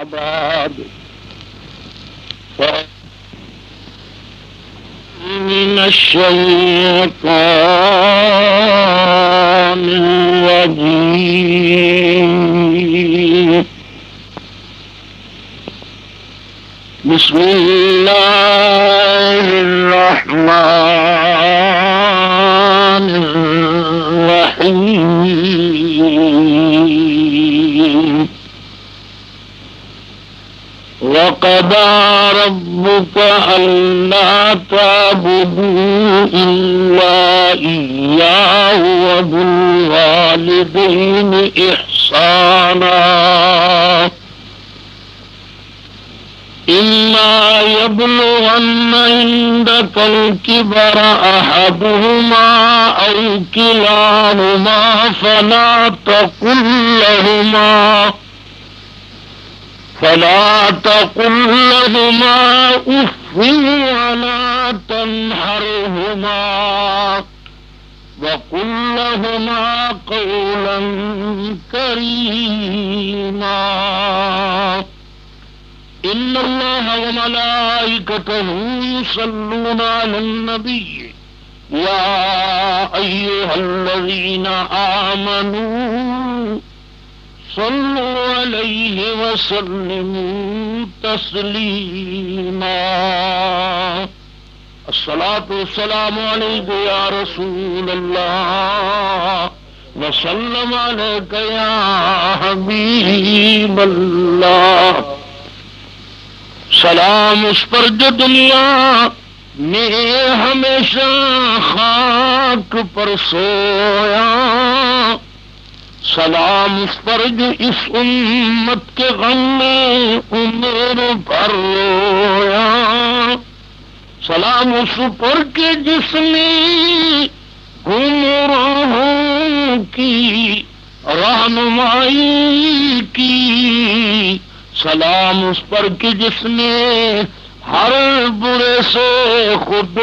بعد من الشيطان الرجيم بسم الله الرحمن الرحيم وقضى ربك ألا تعبدوا إلا إياه وبالوالدين إحسانا إما يبلغن عندك الكبر أحدهما أو كلاهما فلا تقل لهما أف ولا تنهرهما وقل لهما قولا كريما إن الله وملائكته يصلون على النبي يا أيها الذين آمنوا صلوا عليه وسلموا تسليما الصلاة والسلام عليك يا رسول الله وسلم عليك يا حبيب الله سلام اس پر جو دنیا میں ہمیشہ خاک پر سویا، سلام اس پر جو اس امت کے غم میں عمر پر رویا، سلام اس پر کے جس نے گمراہوں کی رہنمائی کی، سلام اس پر کہ جس نے ہر برے سے خود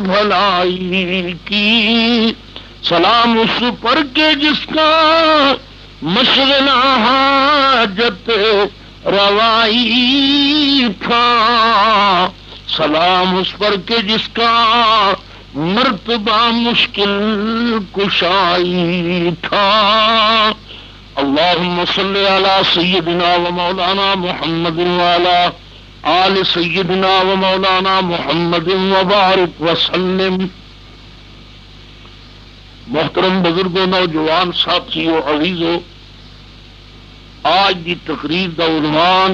بھلائی کی، سلام اس پر کہ جس کا مشغلہ حاجت روائی تھا، سلام اس پر کہ جس کا مرتبہ مشکل کشائی تھا۔ اللهم صل على سيدنا ومولانا محمد وعلى آل سيدنا ومولانا محمد وبارك وسلم۔ محترم بزرگوں، نوجوان ساتھیوں، عزیزوں، آج کی تقریر کا عنوان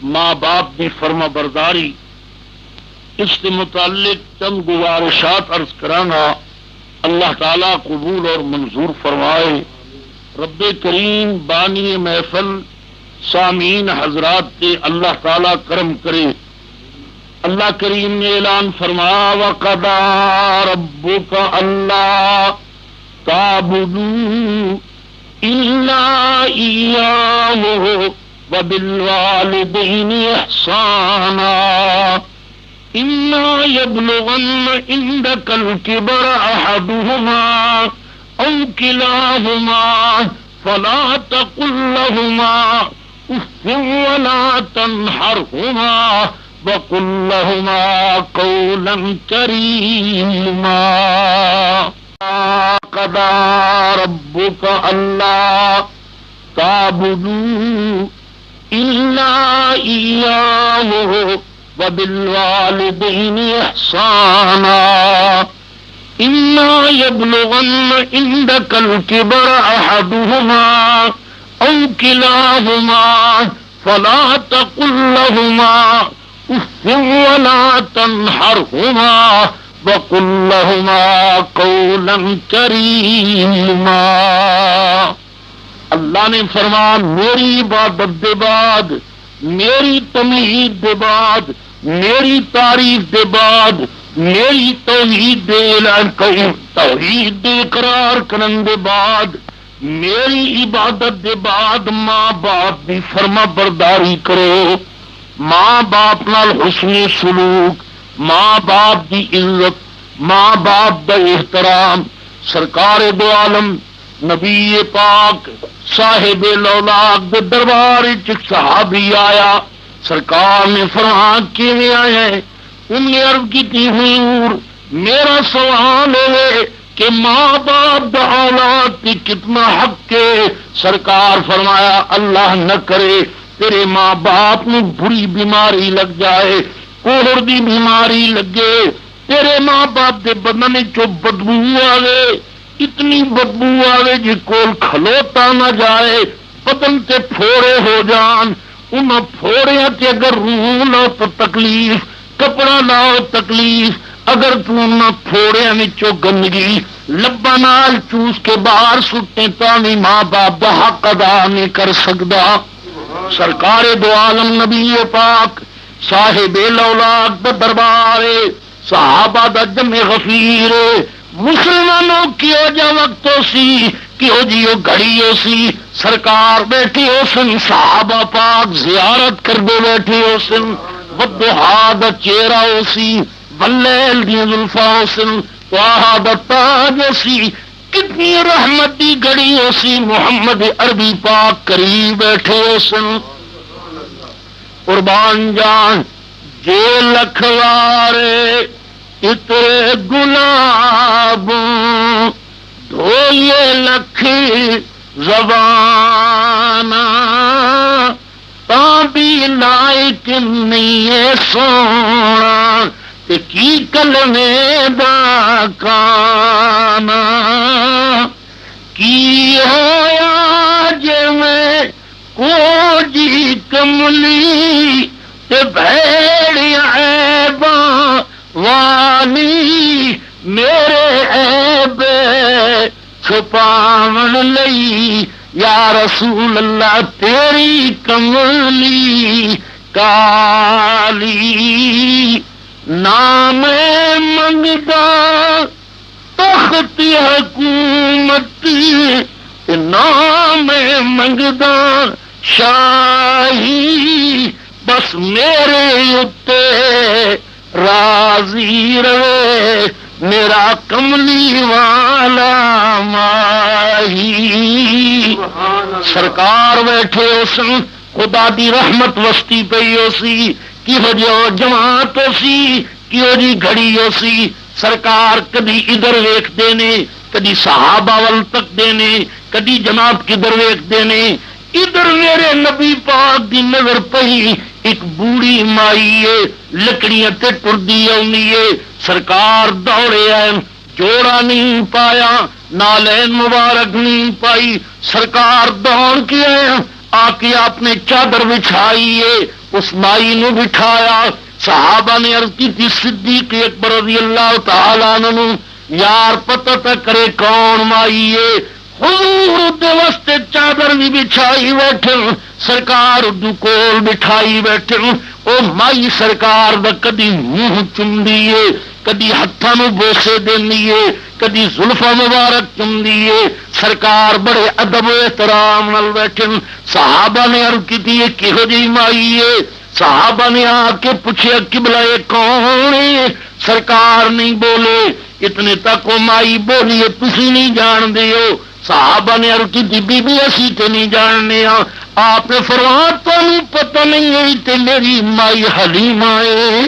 ماں باپ کی فرما برداری، اس سے متعلق چند گزارشات عرض کرانا، اللہ تعالی قبول اور منظور فرمائے۔ رب کریم بانی محفل سامعین حضرات پہ اللہ تعالی کرم کرے۔ اللہ کریم نے اعلان فرمایا وَقَضَىٰ رَبُّكَ أَلَّا تَعْبُدُوا إِلَّا إِيَّاهُ وَبِالْوَالِدَيْنِ إِحْسَانًا إِمَّا يَبْلُغَنَّ عِندَكَ الْكِبَرَ أَحَدُهُمَا أَوْ كِلَاهُمَا فَلَا تَقُل لَّهُمَا أُفٍّ وَلَا تَنْهَرْهُمَا وَقُل لَّهُمَا قَوْلًا كَرِيمًا قَضَىٰ رَبُّكَ أَلَّا تَعْبُدُوا إِلَّا إِيَّاهُ وَبِالْوَالِدَيْنِ إِحْسَانًا إِمَّا يَبْلُغَنَّ عِندَكَ الْكِبَرَ أَحَدُهُمَا أَوْ كِلَاهُمَا فَلَا تَقُل لَّهُمَا أُفٍّ وَلَا تَنْهَرْهُمَا وَقُل لَّهُمَا قَوْلًا كَرِيمًا۔ اللہ نے فرمایا میری عبادت دے بعد، میری تمہید دے بعد، میری تعریف دے بعد، میری توحید دے اعلان کریں، توحید دے اقرار کرن دے بعد، میری عبادت دے بعد ماں باپ دی فرما برداری کرو، ماں باپ نال حسن سلوک، ماں باپ دی عزت، ماں باپ دا احترام۔ سرکار دو عالم نبی پاک صاحب لولاک دے دربار وچ صحابی آیا، سرکار نے فرمایا کیویں آیا ہے؟ انہوں نے عرض کی حضور میرا سوال ہے کہ ماں باپ دا اولاد کی کتنا حق ہے؟ سرکار فرمایا اللہ نہ کرے تیرے ماں باپ نو بری بیماری لگ جائے، کوہر دی بیماری لگے، تیرے ماں باپ دے بدن چو بدبو آوے، اتنی بدبو آوے جی کول کھلوتا نہ جائے، بدن تے پھوڑے ہو جان، ان پھوڑیاں تے اگر روح لو تو تکلیف، کپڑا لاؤ تکلیف، اگر تم پھوڑیاں وچوں گندگی لباں نال چوس کے باہر سٹے تاں وی ماں باپ دا حق ادا نہیں کر سکدا۔ سرکار دو عالم نبی پاک صاحب لولاک دا دربار، صحابہ دا جمع غفیر، مسلمانوں کیو جا وقت ہو سی کیو جی وہ گھڑی ہو سی، سرکار بیٹھی ہو سن، صحابہ پاک زیارت کر دے بیٹھی ہو سن، ودہا دا چہرہ ہو سی، واللیل دی زلفاں ہو سن، توہا دا تاج ہو سی، کتنی رحمت دی گھڑی ہو سی، محمد عربی پاک قریب بیٹھے ہو سن۔ قربان جان جے لکھوارے اترے گلاب دھوئے لکھ زبان تاں بھی لائق نہیں ہے سونا تے کی کلمے دا کانا، کی ہویا جے میں کو جی کملی تے بھیڑیا عیباں والی، میرے عیب چھپاون لئی یا رسول اللہ تیری کملی کالی، نام منگدا تخت حکومت، نام منگدا شاہی، بس میرے اتے راضی رہے میرا کملی والا ماہی۔ سرکار بیٹھے ہو سن، خدا دی رحمت وستی پئی ہو سی، کہو جو جماعت ہو سی، کہو جی گھڑی ہو سی، سرکار کدی ادھر ویکھدے نے، کدی صحابہ ول تکدے نے، کدی جناب کدھر ویکھدے نے، ادھر میرے نبی پاک دی نظر پئی، ایک بوڑھی مائی ہے لکڑیاں تے ٹردی آئی ہے، سرکار دوڑے آئے، جوڑا نہیں پایا، نالین مبارک نہیں پائی، سرکار دوڑ کے آئے، آ کے آپ نے چادر بچھائی ہے، اس مائی نو بٹھایا، صحابہ نے عرض کی تھی صدیق اکبر رضی اللہ تعالیٰ عنہ، یار پتہ تا کرے کون مائی ہے، حضور دے واسطے چادر بھی بچھائی بیٹھے، سرکار اردو کول بٹھائی بیٹھے، او مائی سرکار دا کدی منہ چم دیے، کدی ہاتھاں نو بوسے دینی، کدی زلفاں مبارک چم دیے، سرکار بڑے ادب و احترام نال بیٹھے، صحابہ نے عرض کی کہو جی مائی ہے، صحابہ نے آ کے پوچھا قبلہ کون ہے، سرکار نہیں بولے، اتنے تک وہ مائی بولی ہے تسی نہیں جان دے ہو، صحابہ نے عرض کی بی بی اسی تے نہیں جاننے ہاں، آپ نے فرمایا تمہیں پتہ نہیں ہے تے میری مائی حلیمہ ہے،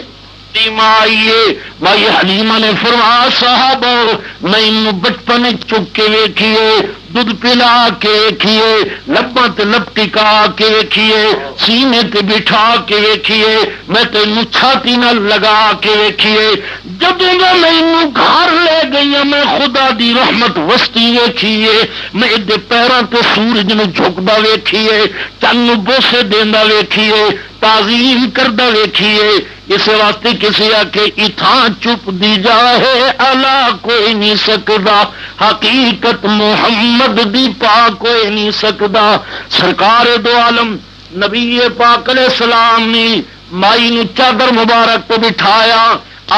مائی حلیمہ نے فرمایا صحابہ میں بچپن چک کے ویکھیے، دودھ پلا کے ویکھیے، لباں تے لپٹکا کے ویکھیے، سینے تے بٹھا کے ویکھیے، میں تینوں چھاتی نال لگا کے ویکھیے، جدوں دا مینوں گھر لے گئی میں خدا دی رحمت وسطی ویکھیے، میں ادے پیراں تے سورج نو جھکدا ویکھیے، چن نو بوسے دیندا ویکھیے، تعظیم کردا ویکھیے، اس واسطے کسی آ کے اتھاں چپ دی جائے الا کوئی نہیں سکدا، حقیقت محمد دی پا کوئی نہیں سکدا۔ سرکار دو عالم نبی پاک علیہ السلام نے مائی نو چادر مبارک پہ بٹھایا،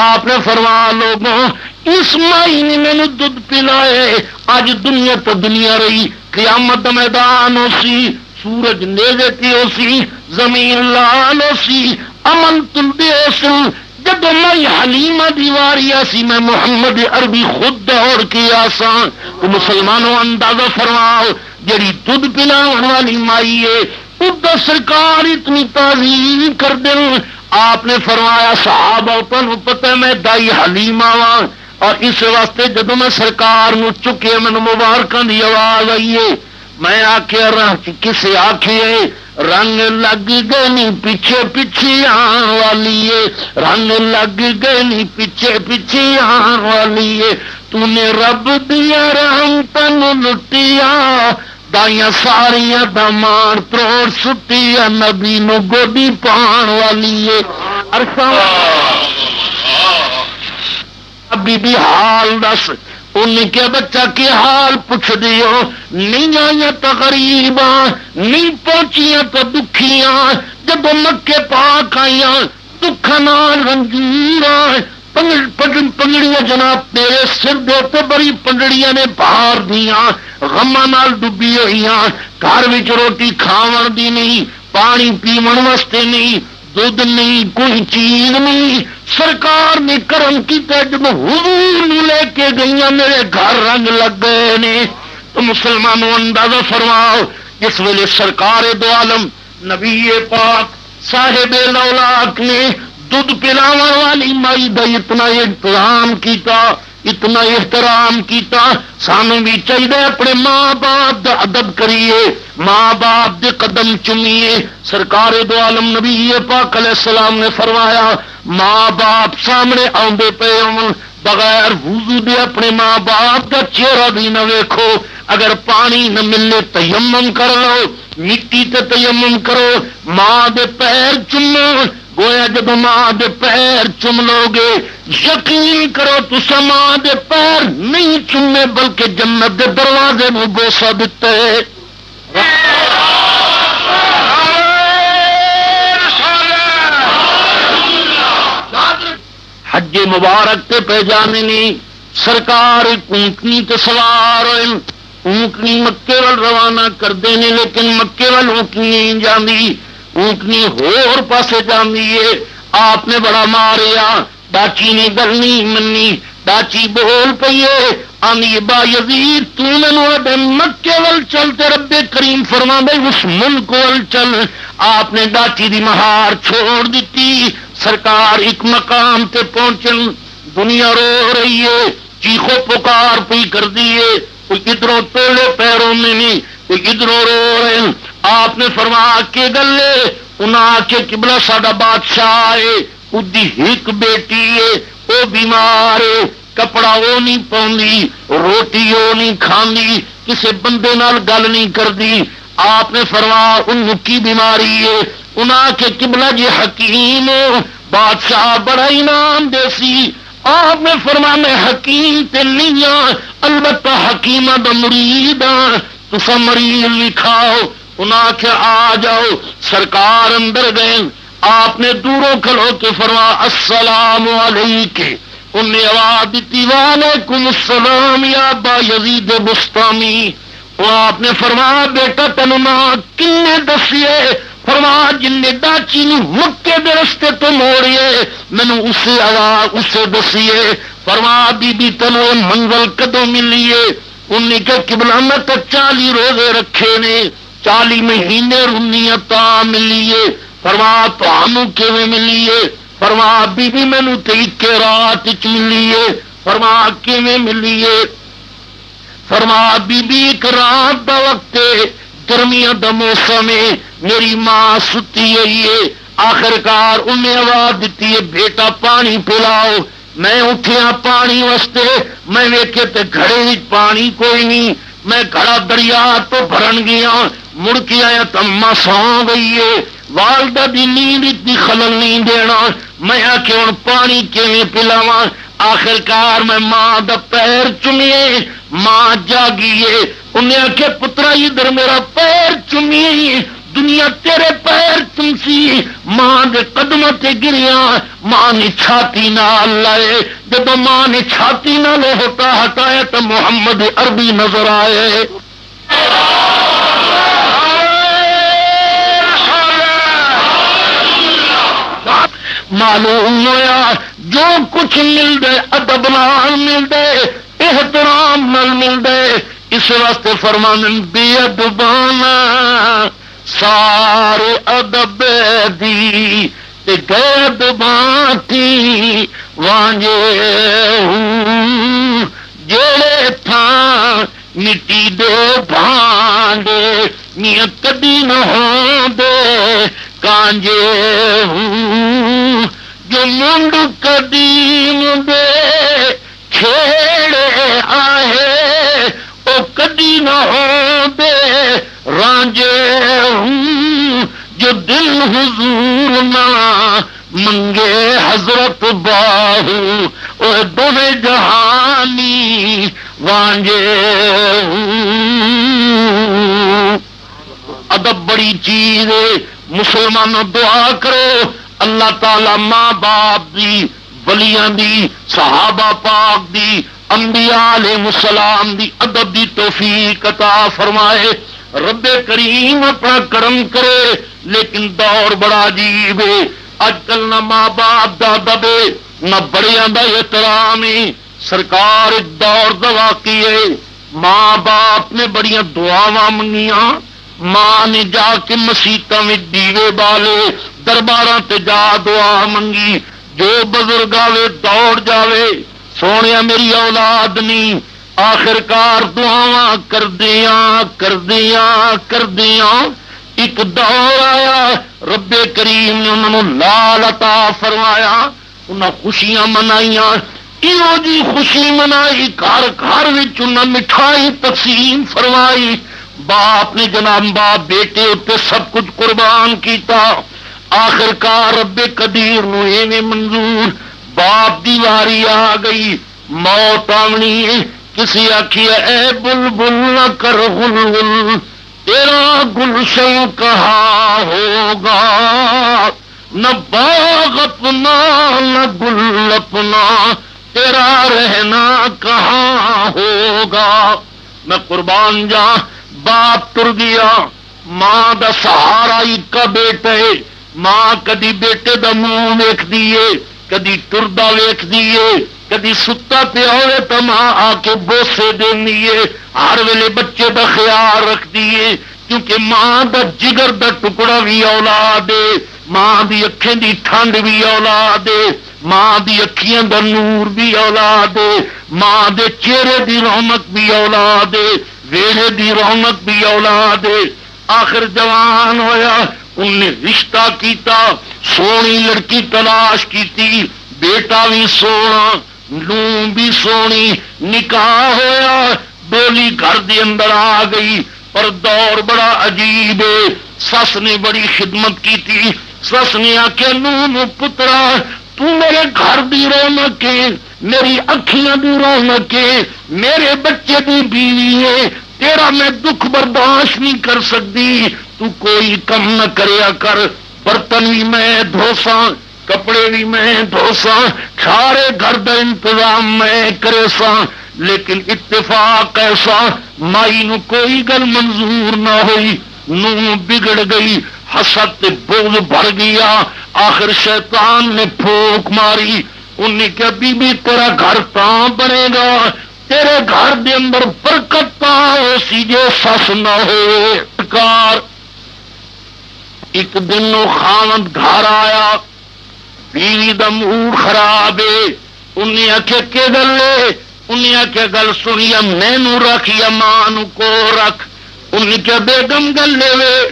آپ نے فرمایا لوگوں اس مائی نے مینوں دودھ پلائے، اج دنیا تو دنیا رہی، قیامت میدان ہو سی، سورج نیزے تے ہو سی، زمین لال ہو سی، امن تلدے ہو سن، جب میں حلیمہ دیواری سی میں محمد عربی خود دوڑ کے آسان تو مسلمانوں اندازہ فرماؤ جڑی دودھ پلاؤن والی مائی ہے ادھر سرکار اتنی تعظیم کر دیں. آپ نے فرمایا صحابہ تمہیں پتہ ہے میں دائی حلیمہ وا اور اس واسطے جدو میں سرکار نو چکے مینوں مبارکاں دی آواز آئی ہے میں آخیا کسے آخیے رنگ لگ گئے نہیں پیچھے پیچھے آن والی ہے رنگ لگ گئے نہیں پیچھے پیچھے آن والی ہے تو نے رب دیا رحمتاں لٹیا دائیاں ساریاں دمان تروڑ سٹیا نبی نو گوڈی پان والی ہے بی بی حال دس انہیں کیا بچہ کے حال پوچھ دیو نہیں آئیاں تو غریباں نہیں پہنچیاں تو دکھیاں جب مکے پاک آئیاں دکھا نال رنجیراں پگڑیاں جناب تیرے سر دے تو بڑی پگڑیاں نے باہر دیاں غماں نال ڈبی ہوئیاں گھر وچ روٹی کھاون دی نہیں پانی پیون واسطے نہیں دودھ نہیں کوئی چیز نہیں سرکار نے کرم کیتا جب حضور لے کے گئیاں میرے گھر رنگ لگ گئے نے. تو مسلمانوں اندازہ فرماؤ جس ویلے سرکار دو عالم نبی پاک صاحب لولاک نے دودھ پلاون والی مائی دا اتنا احترام کیتا اتنا احترام کیتا سانو بھی چاہیے اپنے ماں باپ دا ادب کریے ماں باپ دے قدم چومیے. سرکار دو عالم نبی پاک علیہ السلام نے فرمایا ماں باپ سامنے آندے پے بغیر وضو دے اپنے ماں باپ کا چہرہ بھی نہ ویکھو. اگر پانی نہ ملے تیمم کر لو مٹی تے تیمم کرو ماں دے پیر چومو گویا جب ماں دے پیر چوم لو گے یقین کرو تسا ماں دے پیر نہیں چومے بلکہ جنت دے دروازے میں بوسا دیتے. حج مبارک تے پہ جانے نہیں سرکار اونٹنی تے سوار ہوئے اونٹنی مکے وال روانہ کرتے ہیں لیکن مکے وال اونٹنی نہیں جاندی اونٹنی ہور پاسے جاندی ہے. آپ نے بڑا ماریا ڈاچی نے گل نہیں منی ڈاچی بول پیے آنی با یزید تو مینوں اڈے مکے ول چل تے رب کریم فرما دے اس ملک ول چل. آپ نے ڈاچی دی مہار چھوڑ دیتی. سرکار ایک مقام تے پہنچن دنیا رو رہی ہے چیخو پکار پی کر دیے کوئی ادھروں ٹولے پیروں میں نہیں کوئی ادھروں رو رہے. آپ نے فرمایا کے گلے انہاں کے قبلہ ساڈا بادشاہ ہے اودی ایک بیٹی ہے وہ بیمار ہے کپڑا وہ نہیں پاؤندی روٹی وہ نہیں کھاندی کسے بندے نال گل نہیں کردی. آپ نے فرمایا ان کی بیماری ہے انہاں کے قبلہ جی حکیم بادشاہ بڑا انعام دے سی. آپ نے فرمایا میں حکیم تے نہیں ہاں البتہ حکیمہ دا مرید ہاں تسا مریض لکھاؤ. انہاں کہ آ جاؤ. سرکار اندر گئے آپ نے دوروں کھلو کے فرمایا السلام علیکم. انہیں آواز دیتی وعلیکم السلام یا با یزید بستامی. وہ آپ نے فرمایا بیٹا تینوں نہ کنے دسیے فرمایا جن نے ڈاچی نو مکے دے رستے تو موڑیے مینوں اسے آواز اسے دسیے. فرمایا بی بی تینوں منزل کدوں ملیے. انہیں کہ قبلہ میں تو 40 روزے رکھے نے 40 مہینے رنیاں تا ملیے. فرمایا تانوں کیویں ملیے. فرمایا بی بی مینوں تے ایک رات وچ ملیے. فرمایا کیویں ملیے. فرمایا بی بی ایک رات دا وقت گرمیاں دا موسم ہے میری ماں ستی ہوئی ہے. آخرکار انہیں آواز دیتی ہے بیٹا پانی پلاؤ. میں اٹھیا پانی واسطے میں ویکھے تے گھڑے وچ پانی کوئی نہیں. میں گھڑا دریا تو بھرن گیا مڑ کے آیا تو اما سو گئی ہے والدہ دی نیند اتنی خلل نہیں دینا. میں آخیا ہوں پانی کیویں پلاواں. آخرکار میں ماں دا پیر چومیے ماں جاگیے. انہیں آخیا پترا ادھر میرا پیر چومیے دنیا تیرے پیر چمسی. ماں دے قدموں تے گریا ماں نے چھاتی نال لائے. جب ماں نے چھاتی نال ہوتا ہٹایا تو محمد عربی نظر آئے. معلوم ہویا جو کچھ مل دے ادب نال مل دے احترام نال مل دے اس واسطے فرمان بے ادبانا سارے ادب دی تے گید باتی وانجے جڑے تھاں مٹی دے بھانڈے میاں کدی نہ ہو دے کانجے جو منڈ قدیم دے چھیڑے آئے او کدی نہ ہو دے رانجے جو دل حضور نہ منگے حضرت باہو او دوے جہانی وانجے ادب بڑی چیز ہے مسلمانوں دعا کرو اللہ تعالی ماں باپ دی ولیاں دی صحابہ پاک دی انبیاء علیہ السلام دی ادب دی توفیق عطا فرمائے رب کریم اپنا کرم کرے لیکن دور بڑا عجیب ہے اج کل نہ ماں باپ دا ادب نہ بڑیاں دا احترام سرکار ایک دور دا واقعی ہے ماں باپ نے بڑیاں دعاواں منگیاں ماں نے جا کے مسیتاں میں دیوے بالے درباراں تے جا دعا منگی جو بزرگ آوے دوڑ جاوے سونے میری اولاد نہیں آخرکار دعاواں کردیاں ایک دور آیا رب کریم نے انہوں نے لال عطا فرمایا انہاں خوشیاں منائیاں ایو جی خوشی منائی گھر گھر وچ انہاں مٹھائی تقسیم فرمائی باپ نے جناب باپ بیٹے اتنے سب کچھ قربان کیتا آخرکار رب قدیر نو ایویں منظور باپ دی واری آ گئی موت آونی کسی آخی اے بلبل نہ کر غلغل تیرا گلشن کہاں ہوگا نہ باغ اپنا نہ گل اپنا تیرا رہنا کہاں ہوگا میں قربان جا باپ تر گیا ماں دا سہارا ایک بیٹا ہے ماں کدی بیٹے دا منہ ویکھ دیے کدی ٹردا ویکھ دیے کدی ستا پیا ہوئے تو ماں آ کے بوسے دینی ہے ہر ویلے بچے دا خیال رکھ دیے کیونکہ ماں دا جگر دا ٹکڑا بھی اولاد ہے ماں دی اکھیں دی ٹھنڈ بھی اولاد ہے ماں دی اکھیاں دا نور بھی اولاد ہے ماں دے چہرے دی رونق بھی اولاد ہے ویڑے دی رونق بھی اولاد ہے آخر جوان ہویا ان نے رشتہ کیتا سونی لڑکی تلاش کیتی بیٹا بھی سونا نوں بھی سونی نکاح ہویا ڈولی گھر دے اندر آ گئی پر دور بڑا عجیب ہے سس نے بڑی خدمت کیتی سس نے آکھیا نوں پترا تو میرے گھر دی رونق ہے میری اکھیاں دی رونق ہے میرے بچے دی بیوی ہے تیرا میں دکھ برداشت نہیں کر سکتی تو کوئی کم نہ کریا کر برتن بھی میں دھوساں کپڑے بھی میں دھوساں سارے گھر دا انتظام میں کرے ساں لیکن اتفاق ایسا مائی نو کوئی گل منظور نہ ہوئی نو بگڑ گئی حسد تے بغض بھر گیا آخر شیطان نے پھونک ماری انہیں کہا بی بی تیرا گھر تاں بنے گا تیرے گھر دے اندر برکت تاں ہو سی جو سس نہ ہوئے کار ایک دن نو خاوند گھر آیا بیوی دا موڈ خراب ہے انہیں آکھے کہ گل لے انہیں آکھے گل سنیا میں نو رکھ یا ماں نو کو رکھ انہیں کہا بیگم گل لے وے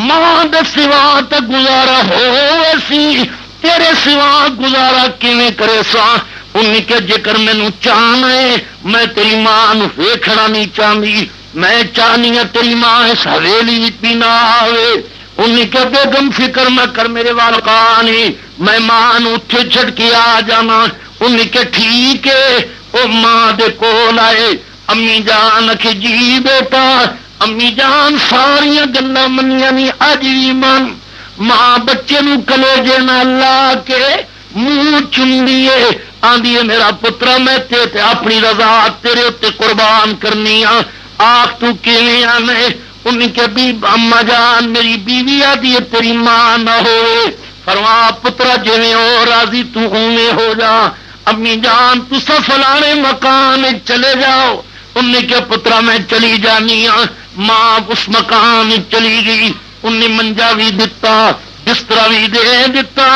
ماں دے سوا تے گزارا ہو ایسی تیرے سوا گزارا کیویں کرے سا انہیں کہا جکر میں نو چاہنا ہے میں تیری ماں نو ویکھنا نہیں چاہنی میں چاہنی ہے تیری ماں اس حویلی وچ بھی نہ آوے انہیں کہا بیگم فکر نہ کر میرے والقانی میں ماں نو اٹھے چھڑ کے آ جانا انہیں کہا ٹھیک ہے او ماں دے کول آئے امی جان کہ جی بیٹا امی جان ساریاں گلاں منیاں نہیں اج وی من ماں بچے نو کلیجے نال لا کے منہ چومدی ہے آندی ہے میرا پترا میں تے اپنی رضا تیرے تے قربان کرنی آخ تو کیویں آنے انہیں کہ بھی اما جان میری بیوی آدھی ہے تیری ماں نہ ہوئے فرما پترا جی ہو راضی تو اویں ہو جا، امی جان تسا فلانے مکان چلے جاؤ۔ انہیں کیا پترا میں چلی جانی ہاں۔ ماں اس مکان چلی گئی، انہیں منجا بھی دتا، بستر بھی دے دتا،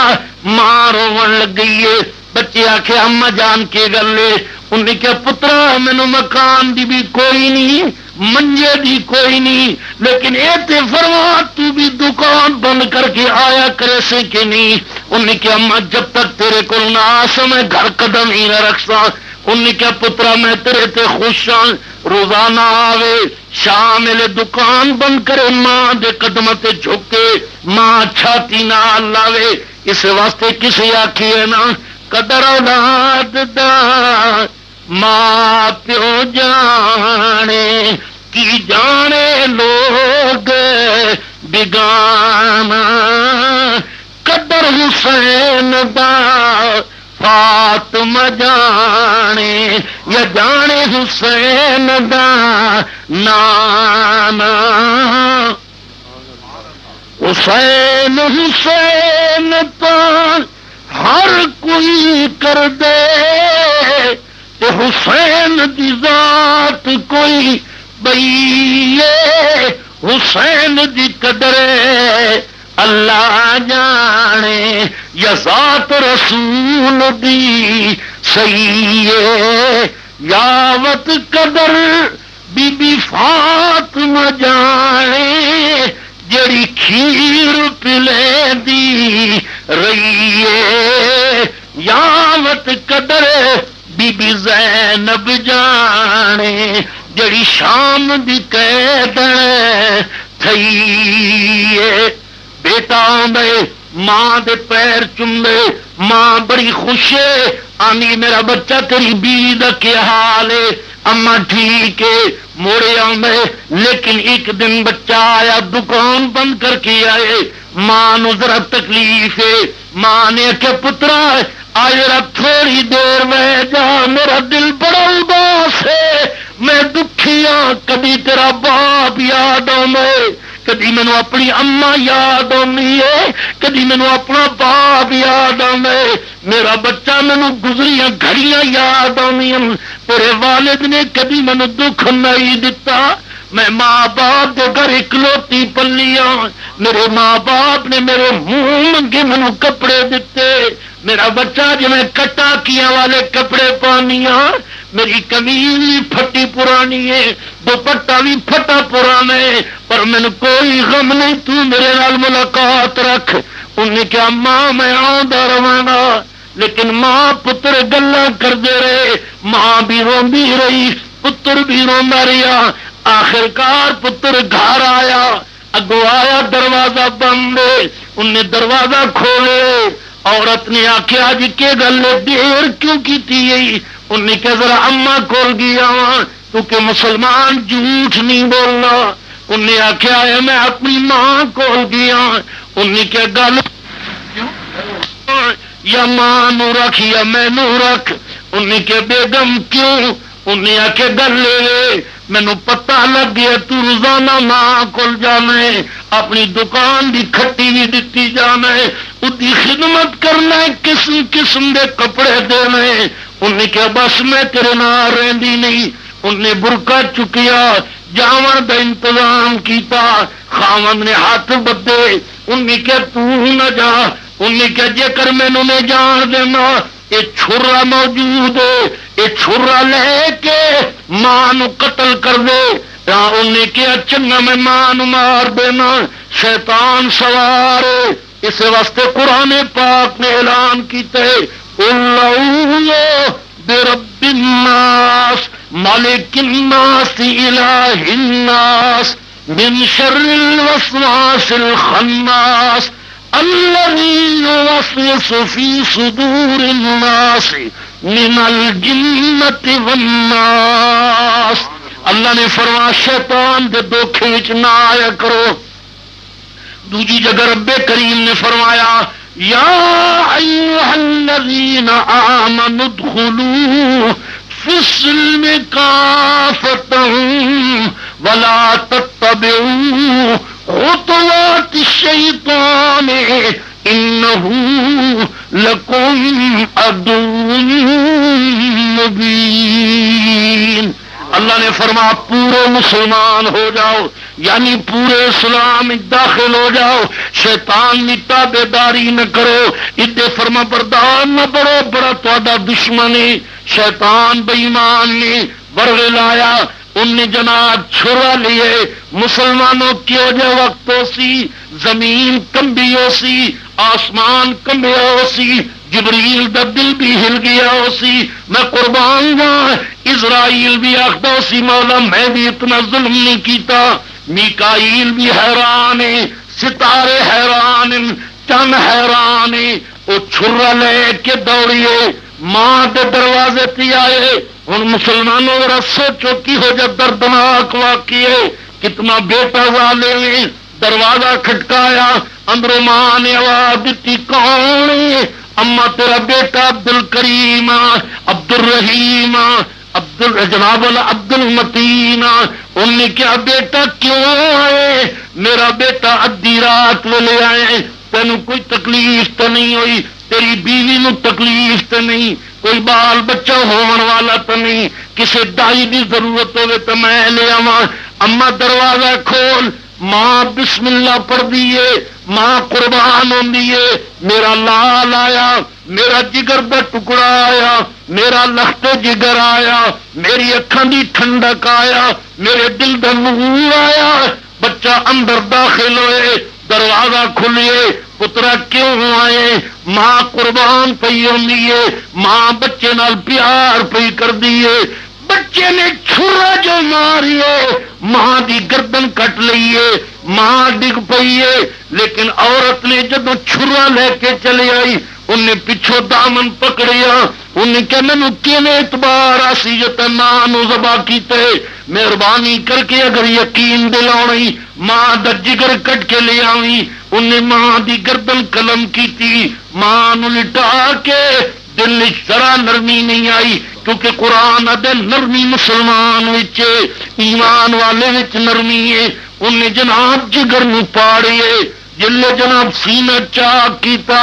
ماں رون لگ گئی ہے۔ بچے آخے اما جان کے گل ہے، انہیں کیا پترا مینو مکان دی بھی کوئی نہیں، منجے دی کوئی نہیں، لیکن اے تے فرما تو بھی دکان بند کر کے آیا کرے سے کہ نہیں۔ انہیں کیا اما جب تک تیرے کو نہ آسا میں گھر قدم ہی نہ رکھسا۔ انہیں کیا پترا میں تیرے تے خوش ہاں، روزانہ آوے شام ویلے دکان بند کرے، ماں دے قدم تے جھکے، ماں چھاتی نہ لاوے۔ اس واسطے کسی آکھیے نا قدر اولاد دا ماں پیو جانے کی جانے لوگ بگانا، قدر حسین دا فاطمہ جانے یا جانے حسین دا نانا۔ حسین حسین تو ہر کوئی کر دے، تے حسین دی ذات کوئی بئیے، حسین دی قدر اللہ جانے یا ذات رسول دی صحیح ہے، یاوت قدر بی بی فاطمہ جانے، جڑی کھیر پلے دی رہی ہے، یاوت قدر بی بی زینب جانے، جڑی شام دی قید تھئی ہے۔ بیٹا آندے ماں دے پیر چومے، ماں بڑی خوش ہے، آنی میرا بچہ تیری بیوی دا کیا حال ہے؟ اما ٹھیک ہے، موڑے آندے۔ لیکن ایک دن بچہ آیا، دکان بند کر کے آئے، ماں نو ذرا تکلیف ہے۔ ماں نے کہ پترا آج ذرا تھوڑی دیر میں جا، میرا دل بڑا اداس ہے، میں دکھی ہاں، کبھی تیرا باپ یاد آئے، کدی مینو اپنی اما یاد آنی ہے، کدی مینو اپنا باپ یاد آئے، میرا بچہ مینو گزریاں گھڑیاں یاد آنی، تیرے والد نے کدی مینو دکھ نہیں دتا، میں ماں باپ کے گھر اکلوتی پلی ہوں، میرے ماں باپ نے میرے منہ منگے مینو کپڑے دیتے، میرا بچہ جی میں کٹا کیا والے کپڑے پانی ہوں، میری قمیض بھی پھٹی پرانی ہے، دوپٹہ بھی پھٹا پرانا ہے، پر مینو کوئی غم نہیں، تو میرے نال ملاقات رکھ۔ انہیں کیا ماں میں آندا روانا، لیکن ماں پتر گلاں کردے رہے، ماں بھی روندی رہی، پتر بھی روندا رہا۔ آخرکار پتر گھر آیا، اگو آیا دروازہ بند، انہیں دروازہ کھولے، عورت نے آخیا جی کہ گل دیر کیوں کی گئی؟ انہیں کہ ذرا اما کول گیا کیونکہ مسلمان جھوٹ نہیں بولنا۔ انہیں آخیا ہے میں اپنی ماں کول گیا، انہیں کہ گل یا ماں نو رکھ یا میں نو رکھ، انہیں کہ بیگم کیوں؟ انہیں آخیا گل لے مینو پتہ لگ گیا تو روزانہ ماں کول جانا ہے، اپنی دکان دی کھٹی بھی دتی جانا ہے، اُدی خدمت کرنا ہے، قسم قسم دے کپڑے دینے۔ انہیں کیا بس میں تیرے نال رہندی نہیں، انہیں برقع چکیا، جاون دا انتظام کیتا، خاوند نے ہاتھ بدے، انہیں کیا تو نہ جا، انہیں کیا جے کر مینوں نے جان دینا، یہ چھرا موجود ہے، یہ چھرا لے کے ماں نو قتل کر دے، انہیں کیا چنگا میں ماں نو مار دینا، شیطان سوار ہے۔ اس واسطے قرآن پاک نے اعلان کیتے قل برب الناس مالک الناس الہ الناس من شر الوسواس الخناس الذي يوسوس في صدور الناس من الجنة والناس۔ اللہ نے فرمایا شیطان دے دھوکھے وچ نہ آیا کرو۔ دوجی جگہ رب کریم نے فرمایا یا ایھا الذین آمنوا ادخلوا فی السلم کافۃ ولا تتبعوا خطوات الشیطان انہ إِنَّهُ لَكُمْ عَدُوٌّ مُبِينٌ۔ اللہ نے فرمایا پورے مسلمان ہو جاؤ، یعنی پورے اسلام داخل ہو جاؤ، شیطان کی تابع داری نہ کرو، ادے فرما بردار نہ بڑو، بڑا تہاڈا دشمن ہے شیطان بے ایمان نے ورغے لایا، انہیں جناب چھڑا لیے مسلمانوں کی وجہ وقت ہو سی، زمین کمبی ہو سی، آسمان کمبیا ہو سی، جبریل دا دل بھی ہل گیا ہو سی، میں قربان جاؤں اسرائیل بھی آخدا سی مولا میں بھی اتنا ظلم نہیں کیتا، میکائیل بھی حیران ہے، ستارے حیران ہیں، چند حیران ہے، وہ چھرا لے کے دوڑیے ماں دے دروازے تے آئے۔ ہن مسلمانوں ذرا سوچو کی ہو جا دردناک واقعے، کتنا بیٹا والے دروازہ کھٹکایا، اندروں ماں نے آواز دیتی کون ہے؟ اما تیرا بیٹا عبد الکریم عبد الرحیم جناب عبد المتین۔ انہوں نے کیا بیٹا کیوں آئے؟ میرا بیٹا ادھی رات ویلے آئے، تینوں کوئی تکلیف تو نہیں ہوئی؟ تیری بیوی نو تکلیف تو نہیں؟ کوئی بال بچہ ہون والا تو نہیں؟ کسی دائی کی ضرورت ہوے تو میں لے آواں؟ اما دروازہ کھول، ماں بسم اللہ پڑھ دیے، ماں قربان ہوندی ہے، میرا لال آیا، میرا جگر دا ٹکڑا آیا، میرا لخت جگر آیا، میری اکھاں دی ٹھنڈک آیا، میرے دل دا نور آیا، بچہ اندر داخل ہوئے، دروازہ کھلیے، پترا کیوں آئے؟ ماں قربان پئی ہوندی ہے، ماں بچے نال پیار پئی کر دیے، بچے نے چھرا جو ماریے ماں دی گردن کٹ لئیے، ماں ڈگ پئیے، لیکن عورت نے جدو چھرا لے کے چلی آئی انہیں پچھوں دامن پکڑیا، انہیں کہ مینو کیویں اعتبار آسی جو تے ماں نو ذبح کیتے؟ مہربانی کر کے اگر یقین دلاوی ماں دا جگر کٹ کے لے آوی۔ انہیں ماں دی گردن قلم کیتی، ماں نو لٹا کے دل ذرا نرمی نہیں آئی، کیونکہ قرآن ادے نرمی مسلمان وچ ایمان والے وچ نرمی ہے۔ انہیں جناب جگر نو پاڑیے، جلے جناب سینہ چاک کیتا،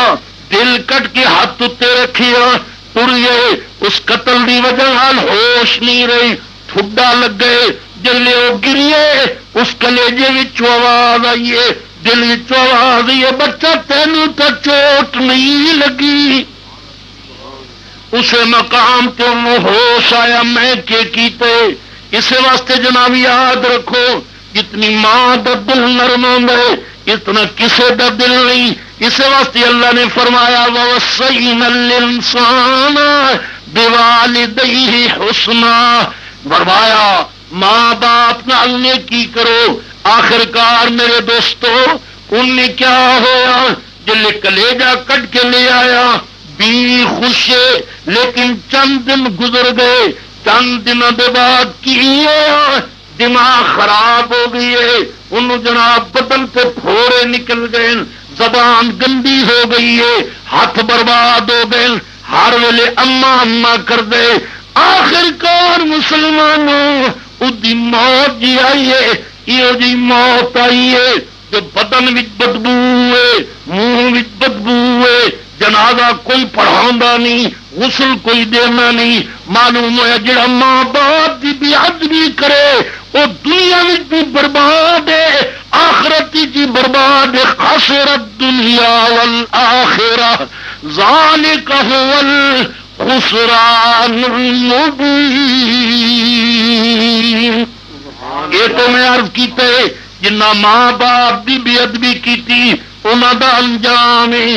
دل کٹ کے ہاتھ اتے رکھیا، ٹریے، اس قتل دی وجہ نال ہوش نہیں رہی، ٹھڈا لگ گئے، جلے وہ گریے اس کلیجے وچ آواز آئیے، دل وچ آواز آئیے بچہ تینوں تو چوٹ نہیں لگی۔ اسے مقام تے ہوش آیا میں کیتے، اس واسطے جناب یاد رکھو جتنی ماں دا دل نرم ہے اتنا کسے دا دل نہیں۔ اس واسطے اللہ نے فرمایا وَوَصَّيْنَا الْإِنسَانَ بِوَالِدَيْهِ حُسْنًا، فرمایا ماں باپ نال نیکی کرو۔ آخرکار میرے دوستو انہیں کیا ہوا؟ جلے کلیجہ کٹ کے لے آیا بھی خوش ہے، لیکن چند دن گزر گئے، چند دنوں کے بعد کی ہوا؟ دماغ خراب ہو گئی ہے، انہوں جناب بدن سے پھوڑے نکل گئے، زبان گندی ہو گئی ہے، ہاتھ برباد ہو گئے، ہر ویلے اما اما کر دے۔ آخرکار مسلمانوں دی موت جی آئی ہے، یہ جی موت آئی ہے جو بدن وچ بدبو ہے، منہ وچ بدبو ہے، جنازہ کوئی پڑھاؤں نہیں، غسل کوئی دینا نہیں۔ معلوم ہوا جڑا ماں باپ کی بے ادبی کرے وہ دنیا میں بھی برباد ہے، آخرت جی برباد ہے۔ خسر الدنیا والآخرہ ذالک هو الخسران المبین۔ یہ تو میں عرض کیتے جنہ ماں باپ کی بے ادبی کی انہوں دا انجام ہے،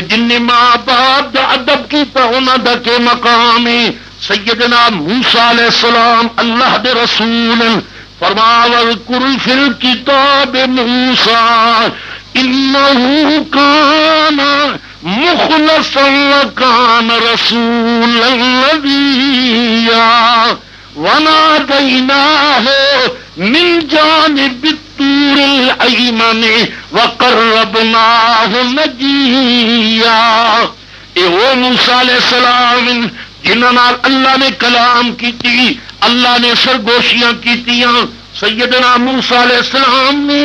جن ماں باپ دا ادب کیتا انہوں دا کے مقام ہے۔ سیدنا موسیٰ علیہ السلام اللہ دے رسول فرمایا وَاذْكُرْ فِي الْكِتَابِ مُوسَىٰ إِنَّهُ كَانَ مُخْلَصًا وَكَانَ رَسُولًا نَبِيًّا وَنَادَيْنَاهُ مِنْ جَانِبِ الطُّورِ الْأَيْمَنِ وَقَرَّبْنَاهُ نَجِيًّا۔ اے وہ موسیٰ علیہ السلام جنہوں نے اللہ نے کلام کی، اللہ نے سرگوشیاں کیتیاں۔ سیدنا موسیٰ علیہ السلام نے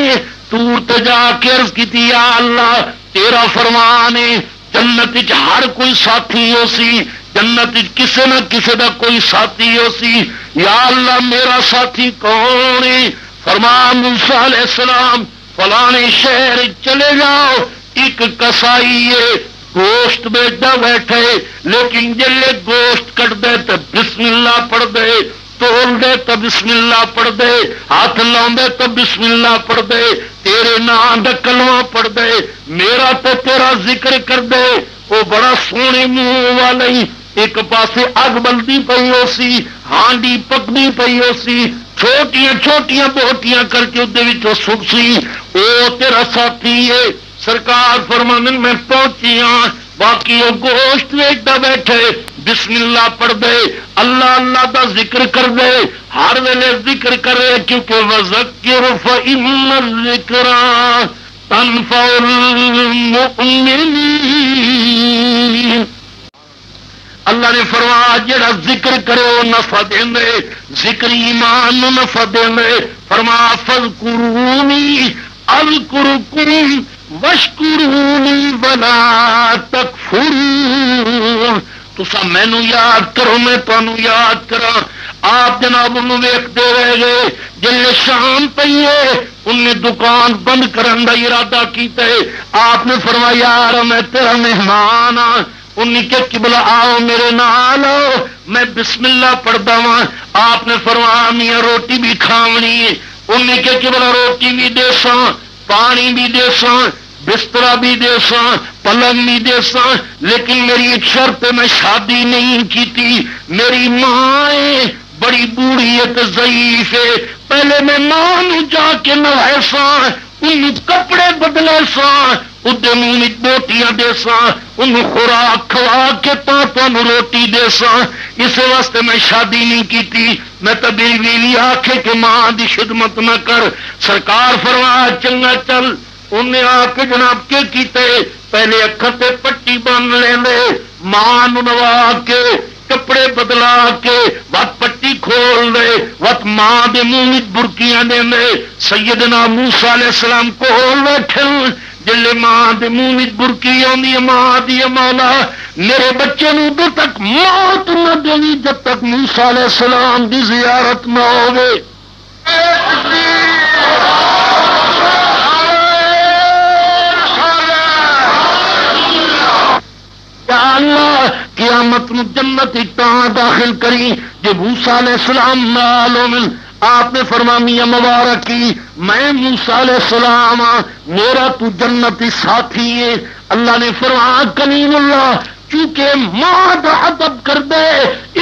طور تے جا کے عرض کی یا اللہ تیرا فرمان ہے جنت ہر کوئی ساتھی ہو سی، جنت کسے نہ کسے دا کوئی ساتھی ہو سی۔ یا اللہ میرا ساتھی کون ہے؟ فرمایا موسیٰ علیہ السلام فلانے شہر چلے جاؤ، ایک کسائی ہے گوشت بیچتا بیٹھے، لیکن جلے گوشت کٹ دے تو بسم اللہ پڑھ دے، تول دے تو بسم اللہ پڑھ دے، ہاتھ لاؤں دے تو بسم اللہ پڑھ دے، تیرے نام دا کلمہ پڑھ دے، میرا تو تیرا ذکر کر دے۔ وہ بڑا سونے منہ والے، ایک پاسے اگ بلدی پئی ہو سی، ہانڈی پکدی پئی ہو سی، چھوٹیاں چھوٹیاں بوٹیاں کر کے وہ سک سی، وہ تیرا ساتھی ہے۔ سرکار فرماندن میں پہنچی ہاں، باقی وہ گوشت ویچتا بیٹھے، بسم اللہ پڑھ دے، اللہ اللہ دا ذکر کر دے، ہر ویلے ذکر کرے، کیونکہ وذکر فإن الذکرى تنفع المؤمنین۔ اللہ نے فرمایا جڑا ذکر کرے وہ نفع دے، ذکر ایمان نو نفع دے۔ فرمایا فذکرونی اذکرکم واشکرونی ولا تکفرون۔ تسا مینو یاد کرو میں تمہوں یاد کرا۔ آپ جناب انہوں ویکھتے رہ گئے، جلے شام پئی ہے انہیں دکان بند کرن دا ارادہ کیتا ہے۔ آپ نے فرمایا یار میں تیرا مہمان ہاں، انہیں کہ قبلہ آؤ میرے نال آؤ، میں بسم اللہ پڑھدا ہاں۔ آپ نے فرمایا میاں روٹی بھی کھاونی ہے، انہیں کہ قبلہ روٹی بھی دے ساں، پانی بھی دے ساں، بسترا بھی دے ساں، پلنگ بھی دے ساں، لیکن میری ایک شرط ہے، میں شادی نہیں کیتی، میری ماں ہے بڑی بوڑھی ہے تو ضعیف ہے، پہلے میں ماں نو جا کے نوائے ساں، ان کپڑے بدلے ساں، ادے منہ بوٹیاں دے ساں، ان خوراک کھوا کے تو روٹی دے ساں، اس واسطے میں شادی نہیں کیتی۔ میں تو بیوی آکھے کہ ماں دی خدمت نہ کر۔ سرکار فرمایا چنگا چل۔ انہیں آ کے جناب کے کیتے پہلے اکھر تے پٹی بن لے، ماں نوا کے کپڑے بدلا کے وت پٹی کھول دے، وت ماں دے منہ برکیاں دے۔ سیدنا موسیٰ علیہ السلام کول بیٹھے، جلے ماں دے منہ برکی آندی ہے، ماں دی مولا میرے بچے نو ادو تک موت نہ دینی جب تک موسیٰ علیہ السلام دی زیارت نہ ہوے۔ یا اللہ قیامت نو جنت اتنا داخل کری جو موسیٰ علیہ السلام نالو مل۔ آپ نے فرمایا مبارک کی میں موسیٰ علیہ السلام میرا تو جنتی ساتھی ہے۔ اللہ نے فرمایا کلیم اللہ چونکہ ماں دا ادب کر دے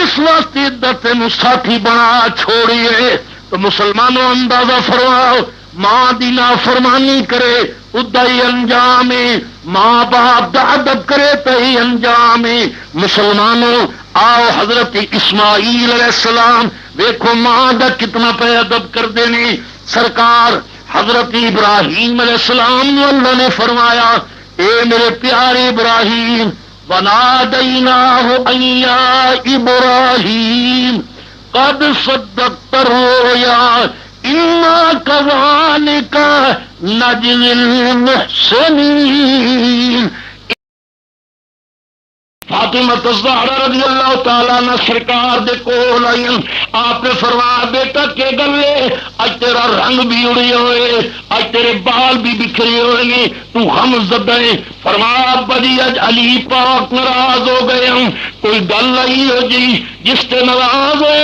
اس واسطے تینوں ساتھی بنا چھوڑیے۔ تو مسلمانوں اندازہ فرماؤ ماں دی نافرمانی کرے ادا ہی انجام ہے، ماں باپ دا ادب کرے تو ہی انجام ہے۔ مسلمانوں آؤ حضرت اسماعیل علیہ السلام دیکھو ماں دا کتنا پہ ادب کر دینے۔ سرکار حضرت ابراہیم علیہ السلام اللہ نے فرمایا اے میرے پیارے ابراہیم ونادیناہ ان یا ابراہیم قد صدقت الرؤیا انا کذالک نجزی المحسنین۔ فاطمہ الزہرا رضی اللہ تعالیٰ عنہ سرکار دے کول آئی، آپ نے فرمایا بیٹا کہ گلے اج تیرا رنگ بھی اڑے ہوئے، اج تیرے بال بھی بکھرے ہوئے ہیں، تو غم زدہ ہے۔ فرمایا ابا جی اج علی پاک ناراض ہو گئے ہوں، کوئی گل آئی ہو جی جس سے ناراض ہے؟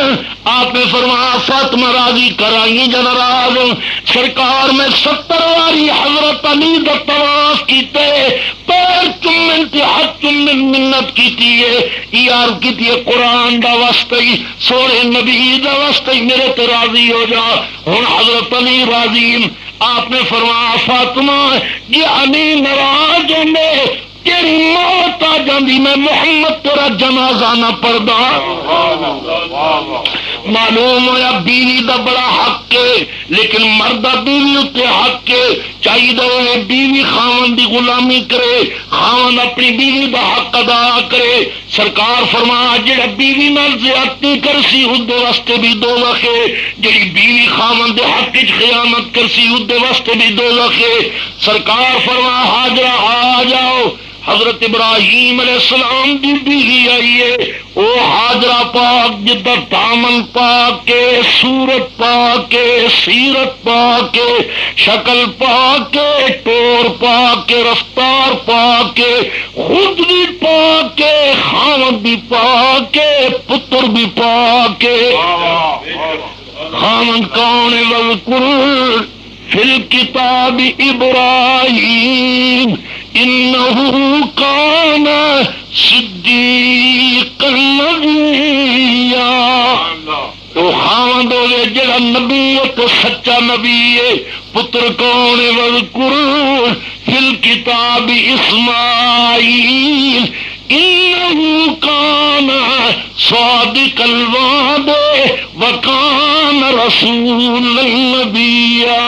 آپ نے فرمایا فاطمہ راضی کرائیں جو ناراض ہوں۔ سرکار میں 70 واری حضرت علی دا طواف کیتے، پیر چومن تے ہاتھ چومن منت کیتی ہے، یار کیتی ہے قرآن دا واسطے سونے نبی دا واسطے میرے تے راضی ہو جا۔ ہن حضرت علی راضی، آپ نے فرمایا فاطمہ یہ علی ناراض ہوندے تیری موت آ جاندی میں محمد تیرا جنازہ نہ پڑھدا۔ معلوم ہوا بیوی دا بڑا حق ہے، لیکن مرد بیوی اتنے حق ہے، چاہیے بیوی خاون دی غلامی کرے، خاون اپنی بیوی دا حق ادا کرے۔ سرکار فرمایا جڑا بیوی نال زیادتی کرسی اودے واسطے بھی دوزخ ہے، جڑی بیوی خاون دے حق وچ خیانت کرسی اودے واسطے بھی دوزخ ہے۔ سرکار فرمایا ہاجرہ آ جاؤ، حضرت ابراہیم علیہ السلام دی بیوی آئی ہے او ہاجرہ پاک جدہ دامن پاک کے صورت پاک کے سیرت پاک کے شکل پاک کے ٹور پاک کے رفتار پاک کے خود بھی پاک کے خامد بھی پاک کے پتر بھی پاک کے خامد کون وذکر فی الکتاب ابراہیم انہو کان صدیقا نبیا تو خامد ہوئے جڑا نبی ہے تو سچا نبی ہے پتر کون وذکر فی الکتاب اسماعیل انہو کان صادق الوعد وکان رسول النبیہ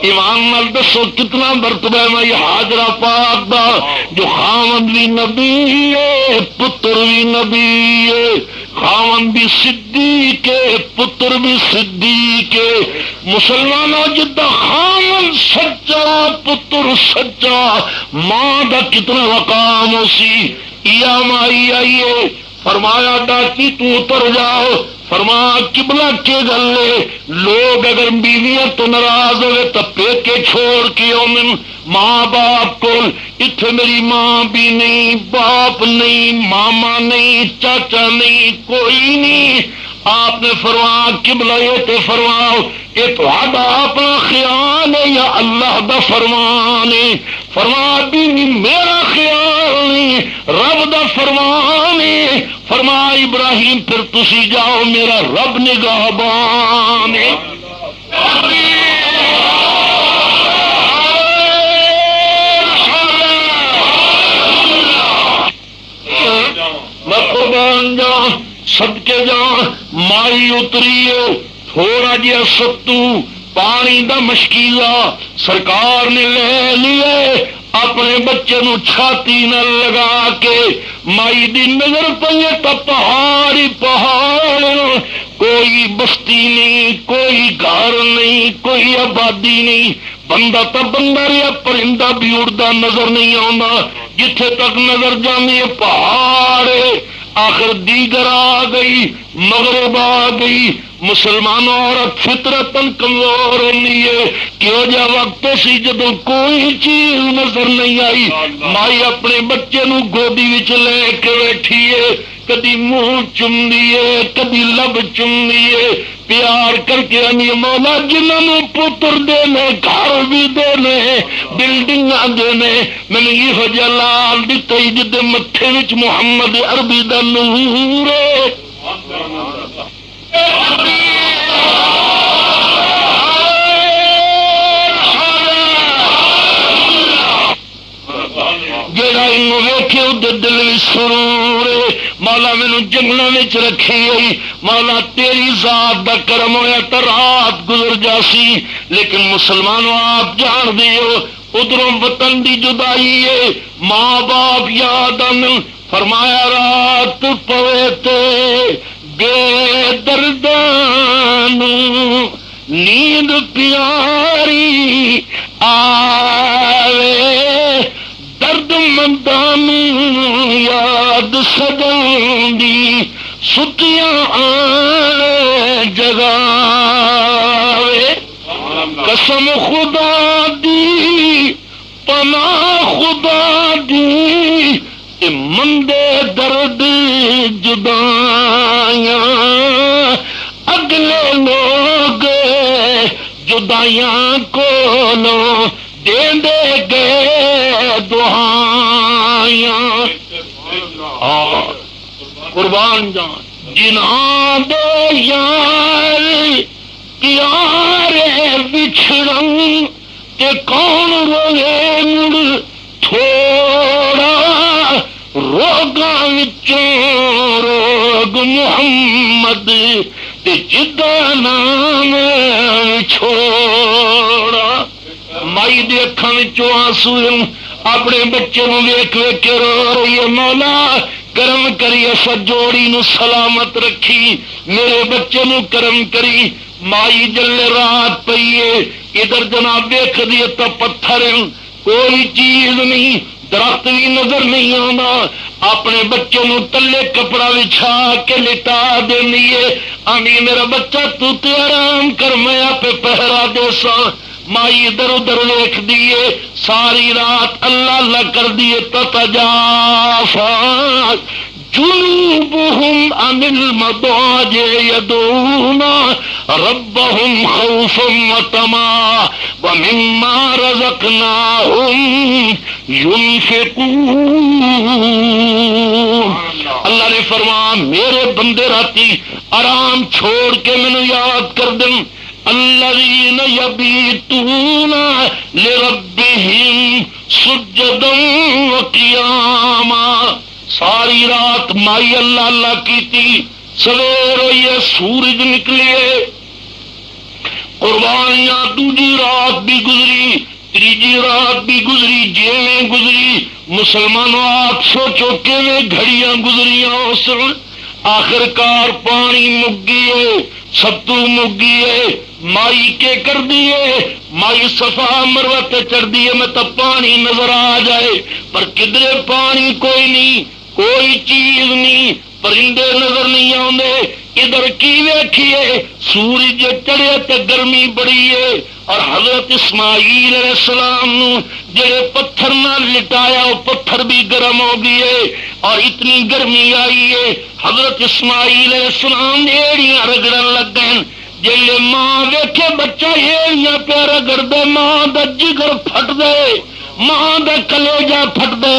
ایمان نال دسو کتنا مرتبہ ہے میں حاجرہ پاک دا جو خاوند بھی نبی ہے پتر بھی نبی ہے خاوند بھی صدیق ہے پتر بھی صدیق ہے مسلمانوں جدہ خاوند سچا پتر سچا ماں دا کتنا مقام ہو سی یا مائی آئیے فرمایا ڈاکی تو اتر جاؤ فرمایا قبلہ کے گلے لوگ اگر بیویاں تو ناراض ہوئے تو پیکے چھوڑ کے اومن ماں باپ کو اتھے میری ماں بھی نہیں باپ نہیں ماما نہیں چاچا نہیں کوئی نہیں آپ نے فرمایا قبلہ یہ تو فرماؤ یہ تو اپنا خیال ہے یا اللہ دا فرمان ہے فرما بھی میرا خیال نہیں رب دا فرمان ہے فرما ابراہیم پھر تسی جاؤ میرا رب نگہبان ہے میں قربان جاؤں صدقے جاؤں مائی اتری ہے تھوڑا جہا ستو پانی دا مشکیلا سرکار نے لے لیے اپنے بچے نو چھاتی نہ لگا کے مائی دی نظر پہ تو پہاڑ ہی پہاڑ کوئی بستی نہیں کوئی گھر نہیں کوئی آبادی نہیں بندہ تو بندہ رہا پرندہ بھی اڑتا نظر نہیں آتا جتھے تک نظر جانی پہاڑ آخر دیگر آ گئی مغرب آ گئی مسلمانوں عورت فطرتاً کمزور ہونی ہے کیوں جا وقت سی جدو کوئی چیز نظر نہیں آئی مائی اپنے بچے نو گودی وچ لے کے بیٹھی ہے کدی منہ چم لیے کدی لب چم لیے پیار کر کے آنی مولا جنہوں پتر دینے گھر بھی دینے بلڈنگ دینے میں نے یہ جلال دیتا ہی جدے متھے وچ محمد عربی دا نور جڑا انہوں ویکھے ادھر دل میں سرور مولا مینوں جنگلاں وچ رکھی ہوئی مولا تیری ذات دا کرم ہویا تو رات گزر جاسی لیکن مسلمانوں آپ جان دیو ادھروں وطن دی جدائی ہے ماں باپ یاد آن فرمایا رات پوے تے بے دردان نیند پیاری آوے درد مندان یاد سجن دی ستیاں آنے جگاوے قسم خدا دی پناہ خدا دی مندے درد جدائیاں اگلے لوگ جدائیاں کولوں دے گئے دعائیاں قربان جان جنہاں دے یار پیارے بچھڑن تے کون روے مڑ تھوڑا روگاں وچوں روگ محمد تے جدا نام چھوڑا مائی دے اکھاں وچوں آنسو اپنے بچے نو ویکھ ویکھ کے رو رہی ہے مولا کرم کری ایسا جوڑی نو سلامت رکھی میرے بچے نو کرم کری مائی جلے رات پئیے ادھر جناب دیکھ دیے تو پتھر کوئی چیز نہیں درخت بھی نظر نہیں آنا، اپنے بچے نو تلے کپڑا بچھا کے لٹا دینی ہے، آنی میرا بچہ تو تے آرام کر میں آپ پہرا دے سا۔ مائی ادھر ادھر ویکھ دیے، ساری رات اللہ اللہ کر دیے، تتجافا جنوبهم عن المضاجع يدعون ربهم خوفا وطمعا ومما رزقناهم ينفقون۔ اللہ نے فرمایا میرے بندے راتی آرام چھوڑ کے مینوں یاد کر دیں، الذین یبیتون لربهم سجدا وقیاما، ساری رات مائی اللہ اللہ کی تھی، سویر ہوئی سورج نکلے، قربانیاں دوجی رات بھی گزری، تیجی رات بھی گزری، جیویں گزری مسلمانوں آپ سوچو کیویں گھڑیاں گزریاں اس آخر کار پانی مگیے، ستو مگیے، مائی کے کر دیے، مائی صفا مروہ تے چڑھ دیے میں تو پانی نظر آ جائے، پر کدھرے پانی کوئی نہیں، کوئی چیز نہیں، پرندے نظر نہیں آتے، ادھر کی ویکھیے سورج چڑھے تے گرمی بڑی ہے، اور حضرت اسماعیل علیہ السلام نو جڑے پتھر نہ لٹایا وہ پتھر بھی گرم ہو گئے، اور اتنی گرمی آئی ہے حضرت اسماعیل علیہ السلام ایڑیاں رگڑن لگ گئے، جیلے ماں ویکھے بچہ ایڑیاں پہ رگڑ دے، ماں دا جگر پھٹ دے، ماں دا کلیجہ پھٹ دے،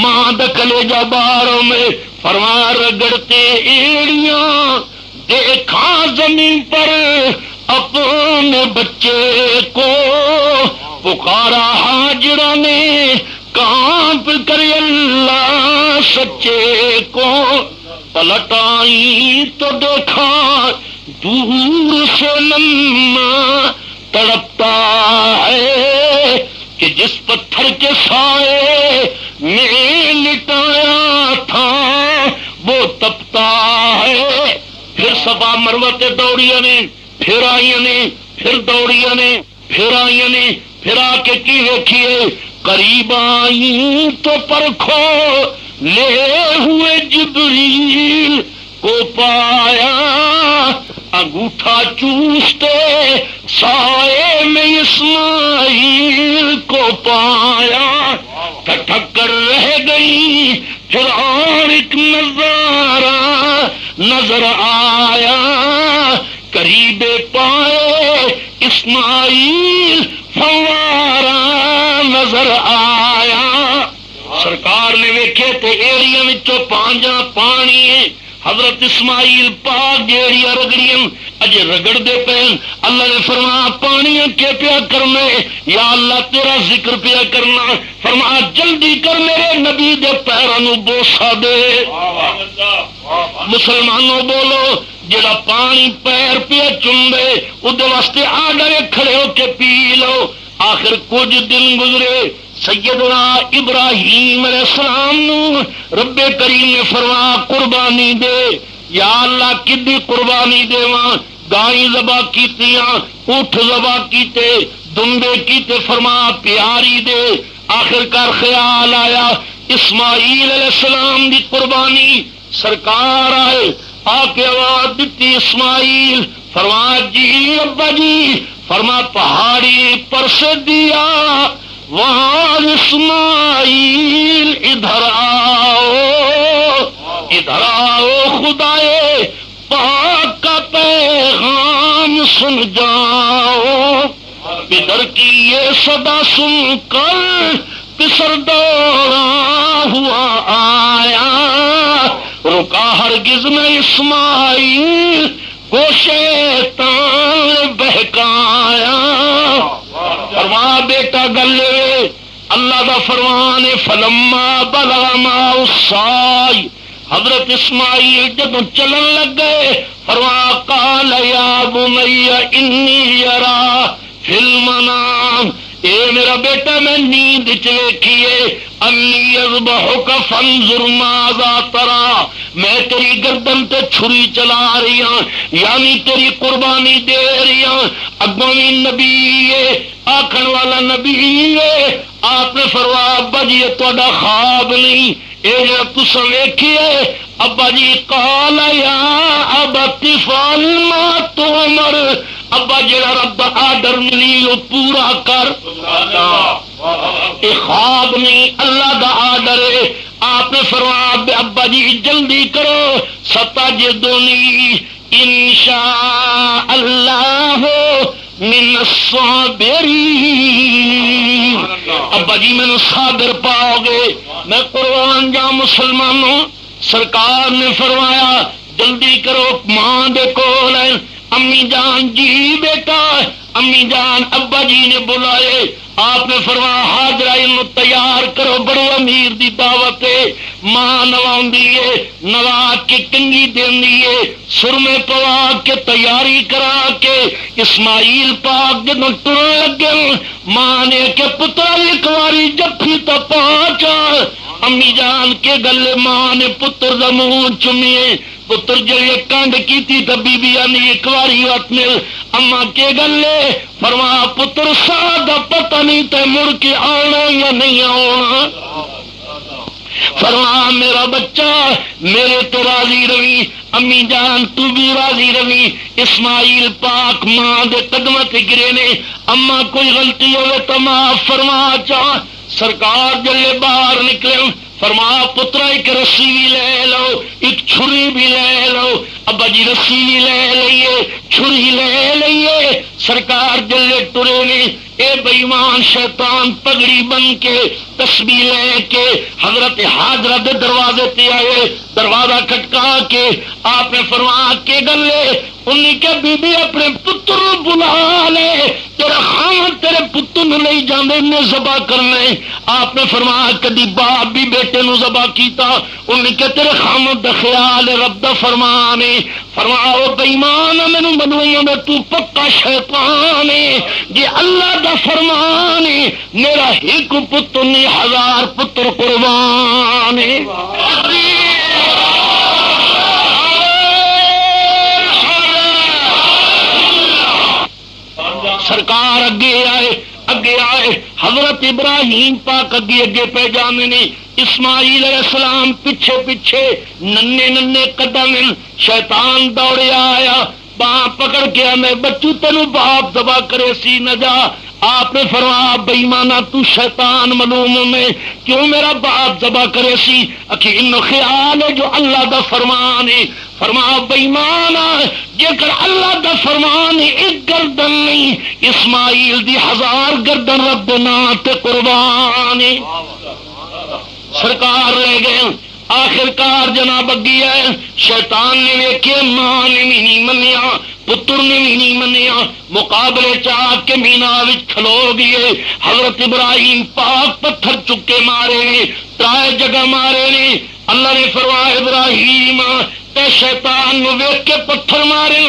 ماں دا کلیجہ باہروں میں، فرما رگڑتے ایڑیاں دیکھا زمین پر اپنے بچے کو، پکارا ہاجرہ نے کانپ کر اللہ سچے کو، پلٹ آئی تو دیکھا دور سے لمحہ تڑپتا ہے کہ جس پتھر کے سائے میں لٹایا تھا وہ تپتا ہے۔ پھر صفا مروہ تے دوڑیاں نے، پھر آئیاں نے، پھر دوڑیاں نے، پھر آئیاں نے، پھر آ کے کی ویکھیے قریب آئی تو پرکھو لے ہوئے جبریل کو پایا، انگوٹھا چوستے سائے میں اسماعیل کو پایا، ٹھٹک کر رہ گئی پھر اور ایک نظارہ نظر آیا، قریب پائے اسماعیل فوارہ نظر آیا، سرکار نے ویکھے تے ایڑیاں وچوں پانجاں پانی ہے، حضرت اسماعیل پاک جیڑیاں رگڑیاں اجے رگڑ دے پین، اللہ نے فرمایا پانیاں کے پیا کرنے، یا اللہ تیرا ذکر پیا کرنا، فرمایا جلدی کر میرے نبی دے پیروں بوسا دے۔ مسلمانوں بولو جڑا پانی پیر پہ چومے ادھے واسطے آ ڈرے کھڑے ہو کے پی لو۔ آخر کچھ دن گزرے، سیدنا ابراہیم علیہ السلام نو رب کریم نے فرمایا قربانی دے، یا اللہ کدی قربانی دیواں، گائیں ذبح کیتیاں، اونٹ ذبح کیتے، دمبے کیتے، فرمایا پیاری دے۔ آخر کار خیال آیا اسماعیل علیہ السلام دی قربانی، سرکار آئے آ کے آواز دیتی اسماعیل، فرمایا جی ابا جی، فرما پہاڑی پر سے دیا وہاں اسماعیل ادھر آؤ، ادھر آؤ خدائے پاک کا پیغام سن جاؤ۔ پدر کی یہ صدا سن کر پسر دوڑا ہوا آیا، رکا ہرگز نہ اسماعیل کو شیطان بہکایا۔ فرما بیٹا گلے اللہ دا فرمان فلما بلغ معه السعی، حضرت اسماعیل جب چلن لگ گئے فرما قال یا بنی انی ارا فی المنام، اے میرا بیٹا میں نیند وچ ویکھیے انی اذبحک فانظر ماذا ترى، میں تیری گردن تے چھری چلا رہی ہوں، یعنی تیری قربانی دے رہی ہوں۔ اگوں بھی نبی ہے، آکھن والا نبی ہے، آپ نے فرمایا ابا جی یہ تہاڈا خواب نہیں، اے جڑا تساں ویکھیا ابا جی قال یا ابت فعل ما تؤمر، ابا جڑا رب دا آرڈر ملی وہ پورا کر۔ یہ خواب نہیں، اللہ دا آرڈر ہے۔ آپ نے فرمایا ابا جی جلدی کرو، ستجدنی انشاء اللہ من الصابرین، ابا جی مینوں صابر پاؤ گے، میں قربان جا مسلمانوں۔ سرکار نے فرمایا جلدی کرو، ماں دے کول ہے، امی جان جی بیٹا، امی جان ابا جی نے بلائے، آپ نے فرمایا حاضرہ انہوں تیار کرو، بڑے امیر دی دعوت ہے، ماں نواندی ہے، نوا کے کنگی دینی ہے، سرمے پوا کے تیاری کرا کے اسماعیل پاک جب ٹرن لگے، ماں نے کہ پتر ایک واری جفی تو پہنچا، امی جان کے گلے ماں نے پتر دا منہ چومیے، پتر جڑے کنڈ کی تھی تو بی بی آنی ایک واری وقت مل، اما کے گلے فرما پتر سا دا پتہ نہیں تے مڑ کے آنا یا نہیں آنا، فرما میرا بچہ میرے تو راضی روی، امی جان تو بھی راضی روی۔ اسماعیل پاک ماں دے قدمہ تے گرے نے، اما کوئی غلطی ہوئے تو معاف فرما چاہ۔ سرکار جلے باہر نکلے فرما پترا ایک رسی بھی لے لو، ایک چھری بھی لے لو، ابا جی رسی بھی لے لئیے، چھری لے لئیے۔ سرکار جلے ٹرے نے، اے بےمان شیطان پگڑی بن کے تسبیح لے کے حضرت حاضرہ دے دروازے تے آئے، دروازہ کھٹکا کے آپ نے فرمایا کے گلے انہیں کہ بی بی اپنے پتر بلا لے، تیرا خامد تیرے پتر نو لے جاندے نے ذبح کرنے۔ آپ نے فرمایا کدی باپ بھی بیٹے نو ذبح کیتا، انہیں کہ تیرے خامد دا خیال رب دا فرمانے، فرمایا او بے ایمان مینوں منوں میں تو پکا شیطان ہے، جی اللہ دا فرمان ہے میرا ایک پتر نہیں ہزار پتر قربان ہے۔ سرکار اگے آئے حضرت ابراہیم پاک اگے پہ جانے نے، اسماعیل علیہ السلام پیچھے پیچھے ننے قدم، شیطان دوڑے آیا، باں پکڑ کے میں بچو تینوں باپ دبا کرے سی نہ جا۔ آپ نے فرمایا بے ایمانہ تو شیطان ملوم میں کیوں میرا باپ ذبح کرے سی، اکین خیال ہے جو اللہ دا فرمان ہے۔ فرمایا بے ایمانہ جے کر اللہ دا فرمان ہے ایک گردن نہیں، اسماعیل دی ہزار گردن رب نا تے قربان ہے۔ سرکار لے گئے، آخر کار جناب اگی ہے، شیطان نے ویکھے ماں نے بھی نہیں منیا، پتر نے بھی نہیں منیا، مقابلے چاہ کے مینا وچ کھلو گئے۔ حضرت ابراہیم پاک پتھر چکے مارے نے، ترائے جگہ مارے نے۔ اللہ نے فرمایا ابراہیم تے شیطان نو ویکھ کے پتھر مارے،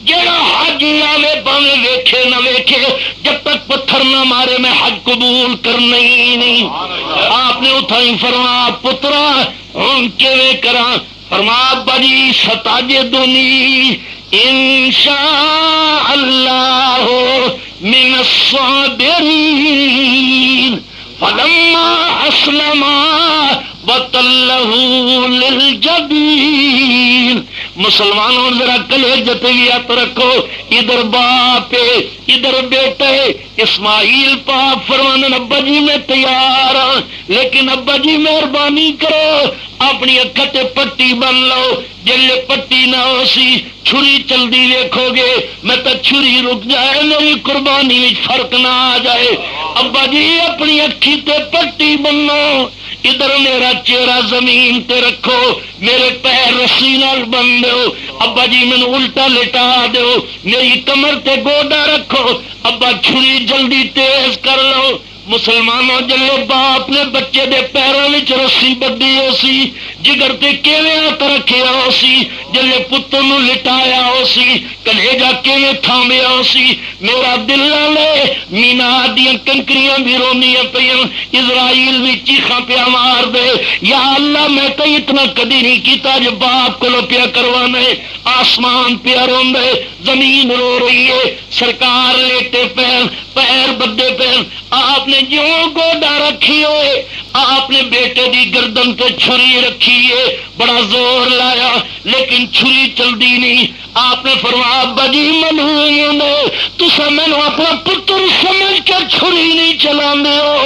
جیڑا حج لاوے باویں ویکھے نہ ویکھے، جب تک پتھر نہ مارے میں حج قبول کرنا ہی نہیں۔ آپ نے اٹھائی فرمایا پترا ہن کیویں کراں؟ فرمایا بڑی ستجدنی انشاء اللہ من الصابرین فلما اسلما وتلہ للجبین۔ مسلمانوں ذرا کلیجہ پہ بھی ہاتھ رکھو، ادھر باپ ادھر بیٹے۔ اسماعیل پاک فرمانے ابا جی میں تیار ہوں، لیکن ابا جی مہربانی کرو اپنی اکھا تے پٹی بن لو، جلے پٹی نہ ہو سی چھری چلدی دیکھو گے میں تو چھری رک جائے، میری قربانی میں فرق نہ آ جائے۔ ابا جی اپنی اکھی تے پٹی بنو، ادھر میرا چہرہ زمین تے رکھو، میرے پیر رسی نال بن دو، ابا جی مینوں الٹا لٹا دو، میری کمر تے گوڈا رکھو، ابا چھری جلدی تیز کر لو۔ مسلمانوں جلے باپ نے بچے دے پیروں وچ رسی بدھی ہو سی، جگر تے کیویں ہاتھ رکھیا ہو سی، جلے پتر نو لٹایا ہو سی، کلیجا کیویں تھامیا ہو سی، میرا دل لے مینا دیاں کنکریاں بھی رونیاں پیاں، اسرائیل بھی چیخاں پیا مار دے، یا اللہ میں تو اتنا کدی نہیں کیتا جو باپ کو پیا کروانا ہے، آسمان پیا روندے، زمین رو رہی ہے، سرکار لیٹے پیر بدے پیر، آپ نے جو گوڈا رکھی ہوئے، آپ نے بیٹے دی گردن تے چھری رکھی ہے، بڑا زور لایا لیکن چھری چلدی نہیں، آپ نے فرمایا ابا جی منوں نے تسا مینوں اپنا پتر سمجھ کے چھری نہیں چلاندے ہو،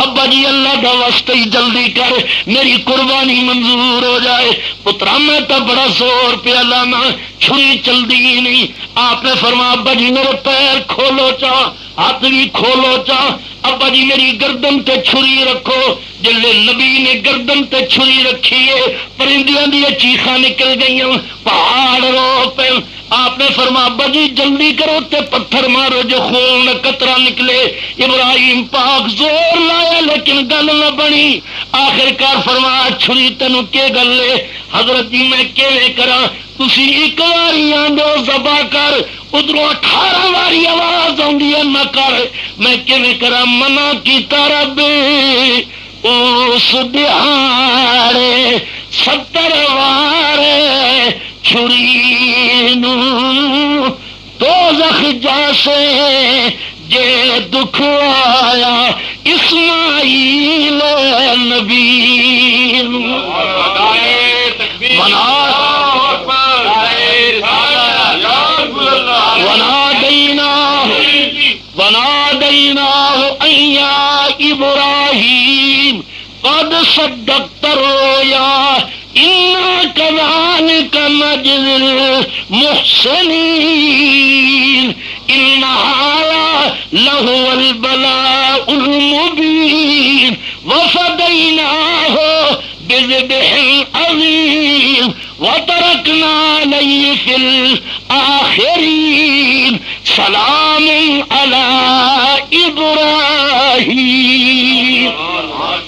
ابا جی اللہ دا واسطے جلدی کر میری قربانی منظور ہو جائے، پترا میں تو بڑا زور پیا لانا چھری چلدی نہیں، آپ نے فرمایا ابا جی میرے پیر کھولو چاہ، ہاتھ بھی کھولو چاہ، ابا جی میری گردن تے چھری رکھو، جلے نبی نے گردن تے چھری رکھی ہے پرندیاں دی چیخاں نکل گئیاں، پہاڑ رو پے، آپ نے فرمایا ابا جی جلدی کرو تے پتھر مارو جو خون قطرہ نکلے، ابراہیم پاک زور لایا لیکن گل نہ بنی، آخرکار فرمایا چھری تینوں کے گل لے، حضرت جی میں کیویں کراں، تسی ایک واری آندو ذبح کر، ادھروں 18 واری آواز آندی ہے نہ کر، میں کیویں کراں، منع کیتا رب اس دہاڑے 70 وار چھری نو دوزخ جاسے جے دکھ آیا اسماعیل نبی وناديناه أن يا إبراهيم قد صدقت الرؤيا إنا كذلك نجزي المحسنين إن هذا لهو البلاء المبين وفديناه بذبح عظيم وتركنا عليه في الآخرين سلام على ابراہیم،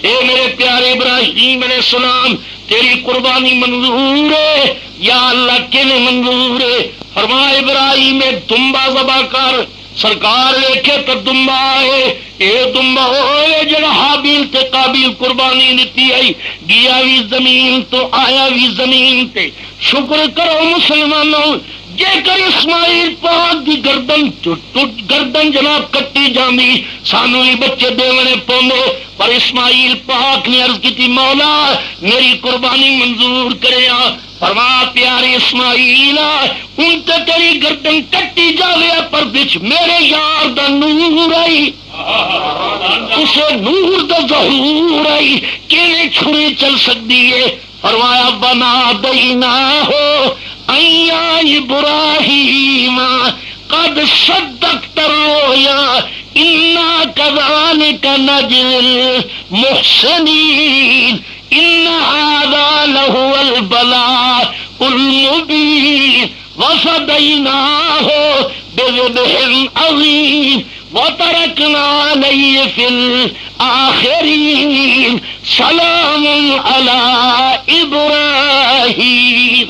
اے میرے پیارے ابراہیم علیہ السلام تیری قربانی منظور ہے، یا اللہ کیویں منظور ہے، فرمایا ابراہیم دمبا ذبح کر، سرکار ویکھے تو دمبا ہے، اے دمبا ہوئے جڑا حابیل تے قابیل قربانی دیتی آئی، گیا بھی زمین تو آیا بھی زمین تے، شکر کرو مسلمانوں، جے کر اسماعیل پاک دی گردن جناب کٹی جاندی سانو ہی بچے دیونے پوندے، پر اسماعیل پاک نے عرض کی تھی مولا میری قربانی منظور کریا، فرما پیارے اسماعیل ان تے تیری گردن کٹی جاوے پر بچ میرے یار دا نور آئی، اسے نور دا ظہور آئی، کیویں چھری چل سکتی ہے، فرمایا بنا دینا ہو ایا ابراہیم قد صدقت الرؤيا انا كذلك نجزي المحسنين ان هذا لهو البلاء المبين وفديناه بذبح عظيم وتركنا عليه في الآخرين سلام على ابراہیم۔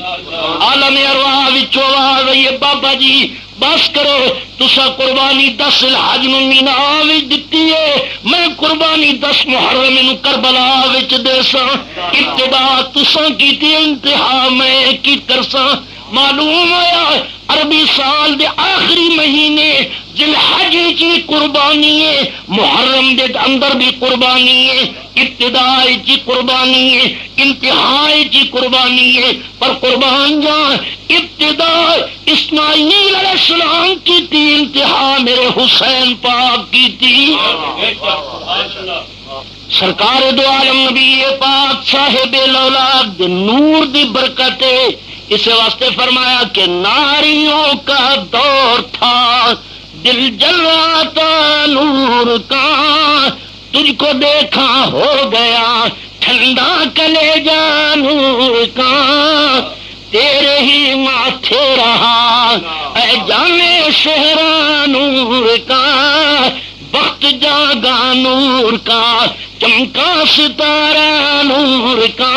عالم ارواح وچ آواز آئی بابا جی بس کرو، تسا قربانی 10 الحج نو مینا وچ دتی ہے، میں قربانی 10 محرم نو کربلا وچ دیساں، ابتدا تسا کیتی انتہا میں کی کرساں، معلوم ہویا عربی سال دے آخری مہینے ذی الحج کی قربانی ہے، محرم دے اندر بھی قربانی ہے، ابتدائی کی قربانی ہے، انتہائی کی قربانی ہے، پر قربان جان ابتدا اسماعیل علیہ السلام کی تھی، انتہا میرے حسین پاک کی تھی، سرکار دو عالم نبی پاک صاحب الاولاد نور دی برکت ہے، اس واسطے فرمایا کہ ناریوں کا دور تھا، دل جل رہا تھا نور کا، تجھ کو دیکھا ہو گیا ٹھنڈا کلیجہ نور کا، تیرے ہی ماتھے رہا اے جانے شہرا نور کا، وقت جاگا نور کا، چمکا ستارہ نور کا،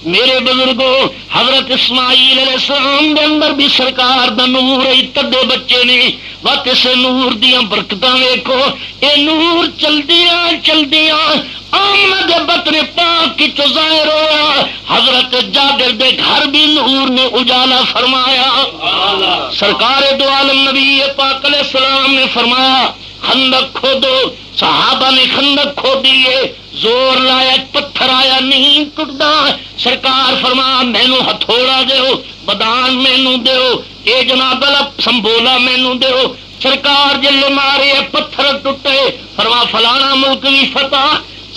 میرے بزرگوں حضرت اسماعیل علیہ السلام دے اندر بھی سرکار دا نور ہے، تدے بچے نے وقت اس نور دیاں برکتاں ویکھو، اے نور چلدیاں آمنہ دے بطن پاک کی ظاہر ہوا، حضرت جابر دے گھر بھی نور نے اجالا فرمایا۔ سرکار دو عالم نبی پاک علیہ السلام نے فرمایا خندق کھودو، صحابہ نے خندق کھودی ہے، زور لایا پتھر آیا نہیں ٹوٹدا، سرکار فرما مینو ہتھوڑا دیو، بدان مینو دیو، اے جناب سنبولا مینو دیو، سرکار جلے مارے پتھر ٹوٹے، فرما فلانا ملک بھی فتح۔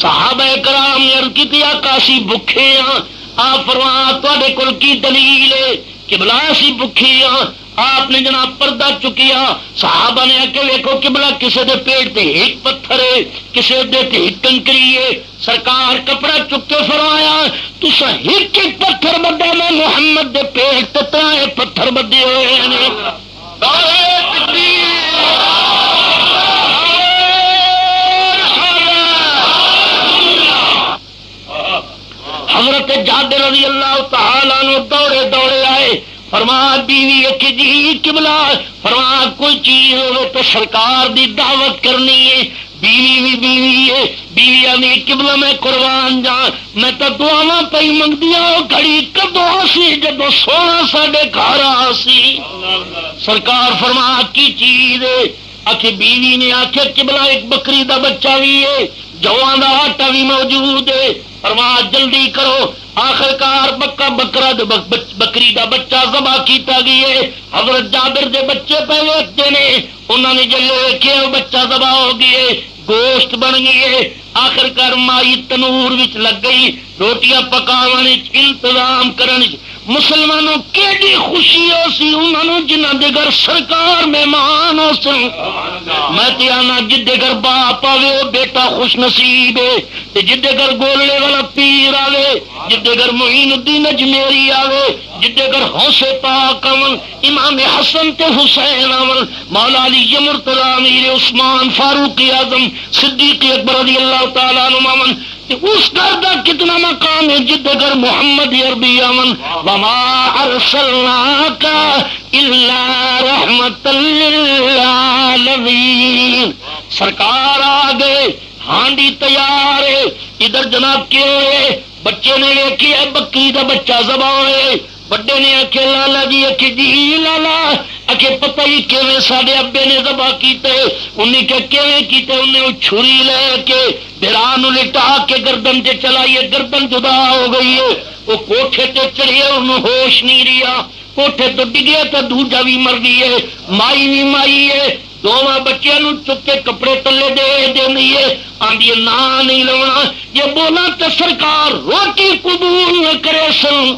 صحابہ کرام نے عرض کی آقا بکھے ہاں، آپ فرما تواڈے کول کی دلیل ہے؟ قبلہ اسی بکھے ہاں۔ آپ نے جناب پردہ چکیا، صحابہ نے آ کے ویکھو قبلہ کسے دے پیٹ تے ایک پتھر ہے، کسے دے تے ایک کنکری ہے، سرکار کپڑا چک کے فرمایا تسا ایک ایک پتھر بدے، میں محمد دے پیٹ تے ترائے پتھر بدے ہوئے ہیں۔ حضرت جابر رضی اللہ تعالی عنہ دوڑے دوڑے آئے، فرما بیوی ایک جی قبلہ، فرما کوئی چیز ہو تو سرکار دی دعوت کرنی ہے، بیوی بھی بیوی ہے، بیوی آنی قبلہ میں قربان جا، میں تو دعاواں پئی منگدیاں گھڑی کدو سی جدو سونا ساڈے گھر آسی۔ سرکار فرما کی چیز ہے؟ آخر بیوی نے آخیا قبلہ ایک بکری دا بچہ بھی ہے، جواں دا آٹا بھی موجود ہے، فرما جلدی کرو۔ آخرکار بکری دا بچہ ذبح کیتا گیا، حضرت جابر دے بچے پہ ویکھتے نے، انہوں نے جلے ویکھیا بچہ ذبح ہو گئے، گوشت بن گئے۔ آخرکار مائی تنور وچ لگ گئی، روٹیاں پکاون انتظام کرن۔ مسلمانوں کیڑی خوشی ہو سی انہوں جنہاں دے گھر سرکار مہمان ہو سن۔ میں تے آنا جدے گھر باپ آوے بیٹا خوش نصیب ہے، تے جدے گھر گولڑے والا پیر آوے، جدے گھر معین الدین اجمیری آوے، جدے گھر حوث پاک آون، امام حسن تے حسین آون، مولا علی مرتضی امیر عثمان فاروق اعظم صدیق اکبر رضی اللہ تعالی عنہ آون، اس گھر کا کتنا مقام ہے جدے گھر محمد عربی امن وما ارسلناک الا رحمت للعالمین۔ سرکار آ گئے، ہانڈی تیار ہے، ادھر جناب کیوں ہے؟ بچے نے ویکھی ہے بکری دا بچہ ذبح ہوئے، بڑے نے آخیا لالا جی، آخے جی لالا، آخے پتہ ہی کیویں ساڈے ابے نے ذبح کیتے؟ انہیں کہ کیویں کیتے؟ انہیں چھری لے کے بھرا نو لٹا کے گردن تے چلائیے، گردن جدا ہو گئی ہے، وہ کوٹھے تے چڑھے، انہوں ہوش نہیں رہا، کوٹھے تو ڈگیا تو دوجا بھی مر گئی ہے، مائی بھی مائی ہے، دونوں بچیاں نو چک کے کپڑے تلے دے دینی ہے، آندی نا نہیں لونا، یہ بولا تو سرکار روٹی قبول نہ کرے سن۔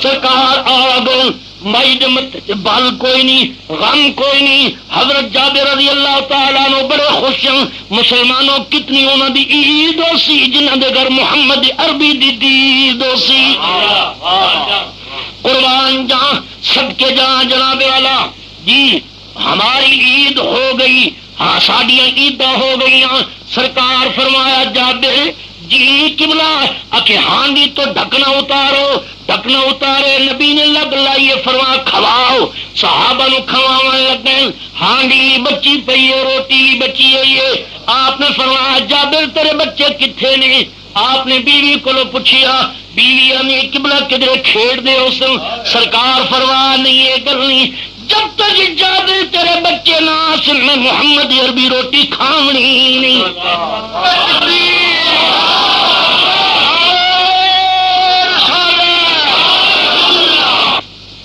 سرکار آ گئے، مائی دے مت بال کوئی نہیں، غم کوئی نہیں۔ حضرت جابر رضی اللہ تعالیٰ عنہ بڑے خوش ہیں، مسلمانوں کتنی انہوں دی عید ہو سی جنہوں دے گھر محمد عربی دی عید ہو سی۔ قربان جان صدقے جان جناب والا جی، ہماری عید ہو گئی، ہاں ساڈیاں عیداں ہو گئی۔ سرکار فرمایا جابر جی قبلہ آکے ہانڈی تو ڈھکنا اتارو، ڈھکنا اتارے، نبی نے لب لائیے، فرما کھواؤ، صحابہ نو کھواون لگے، ہانڈی بچی پئی ہے، روٹی بھی بچی ہوئی ہے۔ آپ نے فرمایا جابر تیرے بچے کتھے نے؟ آپ نے بیوی کو پوچھیا، بیوی نے قبلہ کدھر کھیڑ دے اس۔ سرکار فرما نہیں ہے گل نہیں، جب تک جابر تیرے بچے نہ آسن میں محمد عربی روٹی کھاونی نہیں۔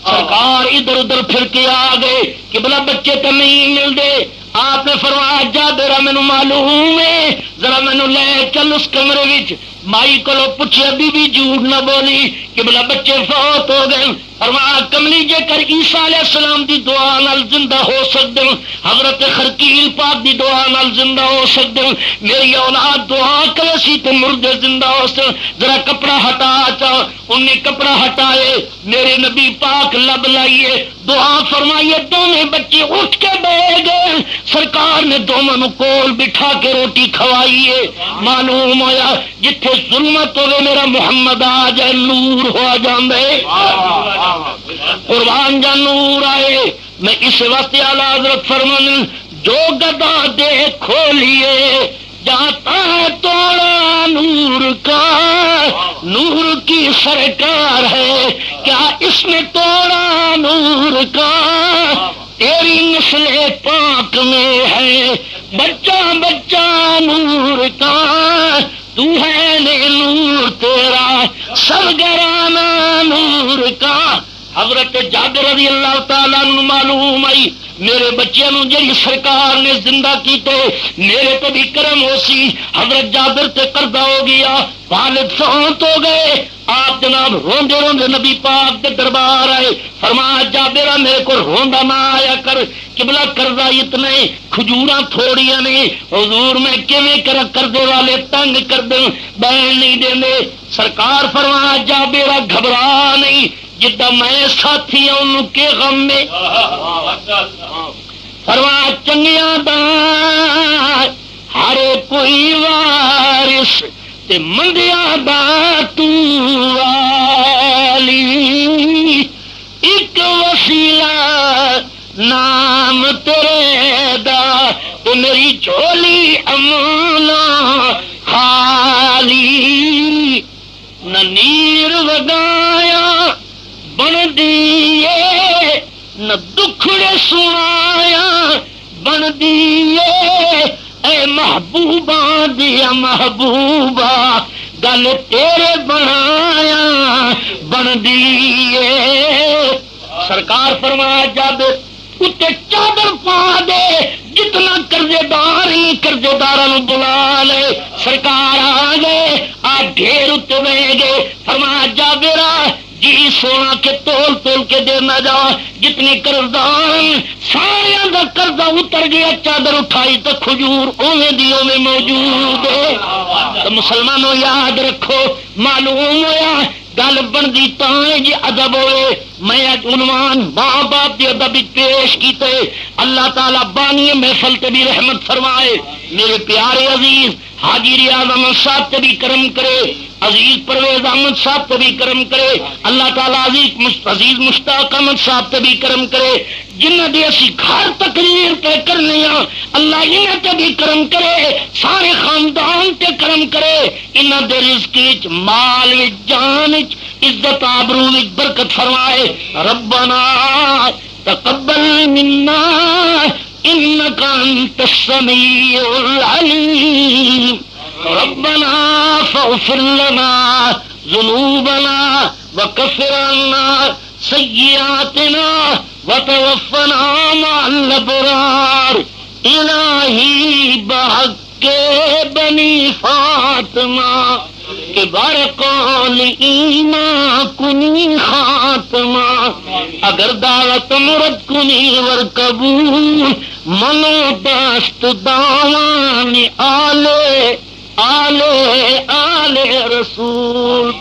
سرکار ادھر ادھر پھر کے آ گئے، قبلہ بچے تو نہیں ملتے۔ آپ نے فرمایا جابر مینوں معلوم ہے، ذرا مینوں لے چل اس کمرے وچ۔ مائی کو پوچھیا، بی بی جھوٹ نہ بولی، قبلہ بچے فوت ہو گئے، فرمایا کملی جے کر عیسیٰ علیہ السلام دی دعا نال زندہ ہو سکدے حضرت خرقیل پاک دی دعا نال زندہ ہو سکدے میری اولاد دعا کرے سی تے مردے زندہ ہو سکدے ذرا کپڑا ہٹا چا انہیں کپڑا ہٹائے میرے نبی پاک لب لائیے دعا فرمائیے دونوں بچے اٹھ کے بیٹھ گئے سرکار نے دونوں کول بٹھا کے روٹی کھوائیے معلوم ہویا جتھے ظلمت ہوئے میرا محمد آ جائے نور ہو جاندے قربان جا نور آئے میں اس وقت اعلیٰ حضرت فرمان جو گدا دے کھولیے جاتا ہے توڑا نور کا نور کی سرکار ہے کیا اس میں توڑا نور کا تیری نسل پاک میں ہے بچہ بچہ نور کا تو ہے نور تیرا سرگرانہ نور کا حضرت جابر رضی اللہ تعالیٰ عنہ معلوم آئی میرے بچے نو جی سرکار نے زندہ کیتے میرے تو بھی کرم ہو سی حضرت جابر تے قرضہ ہو گیا والد فوت ہو گئے آپ جناب روندے روندے نبی پاک کے دربار آئے فرمایا جابر میرے کو روندا نہ آیا کر قبلہ قرضہ اتنے کھجوراں تھوڑیاں نے حضور میں کیویں کر قرضے والے تنگ کر دوں بہن نہیں دیندے سرکار فرمایا جابر گھبرا نہیں جدا میں ساتھی ہوں انہوں کے غم میں فرمایا چنگیاں دا ہر کوئی وارث تے مندیاں دا تو والی ایک وسیلہ نام تیرے دا تو میری جھولی امنا خالی نہ نیر وگایا بن دیے نہ دکھڑے سنایا بن دیے اے محبوبہ دیا محبوبہ گل تیرے بنایا بن دیے سرکار فرمایا جب اتنے چادر پا دے جتنا قرضے دار ہی قرضے دار بلا لے سرکار آ گئے آ ڈھیر اتنے بہ گئے فرمایا جابرا جی سونا کے تول تول کے دینا جا جتنے قرضدار سارے کا قرضہ اتر گیا چادر اٹھائی تو کھجور اوے دی اوے موجود ہے تو مسلمانوں یاد رکھو معلوم ہوا گل بنتی تاں جی ادب ہوئے میں عنوان ماں باپ کی ادب پیش کیتے اللہ تعالیٰ بانی محفل تے بھی رحمت فرمائے میرے پیارے عزیز حاجی ریاض احمد صاحب تے بھی کرم کرے عزیز پرویز احمد صاحب تے بھی کرم کرے اللہ تعالیٰ عزیز مشتاق احمد صاحب تے بھی کرم کرے جنہ دے اسی گھر تقریر تے کرنے اللہ انہاں تے بھی کرم کرے سارے خاندان تے کرم کرے انہاں دے رزق وچ مال وچ جان وچ عزت آبرو وچ برکت فرمائے ربنا تقبل منا انك انت السميع العليم ربنا فاغفر لنا ذنوبنا وكفر عنا سيئاتنا وتوفنا مع الابرار الہی بحق بنی فاطمہ کہ برقول ایمان کنی خاتمہ اگر دعوت مرد کنی ور قبول منو دست داوان آلے آلے آلے رسول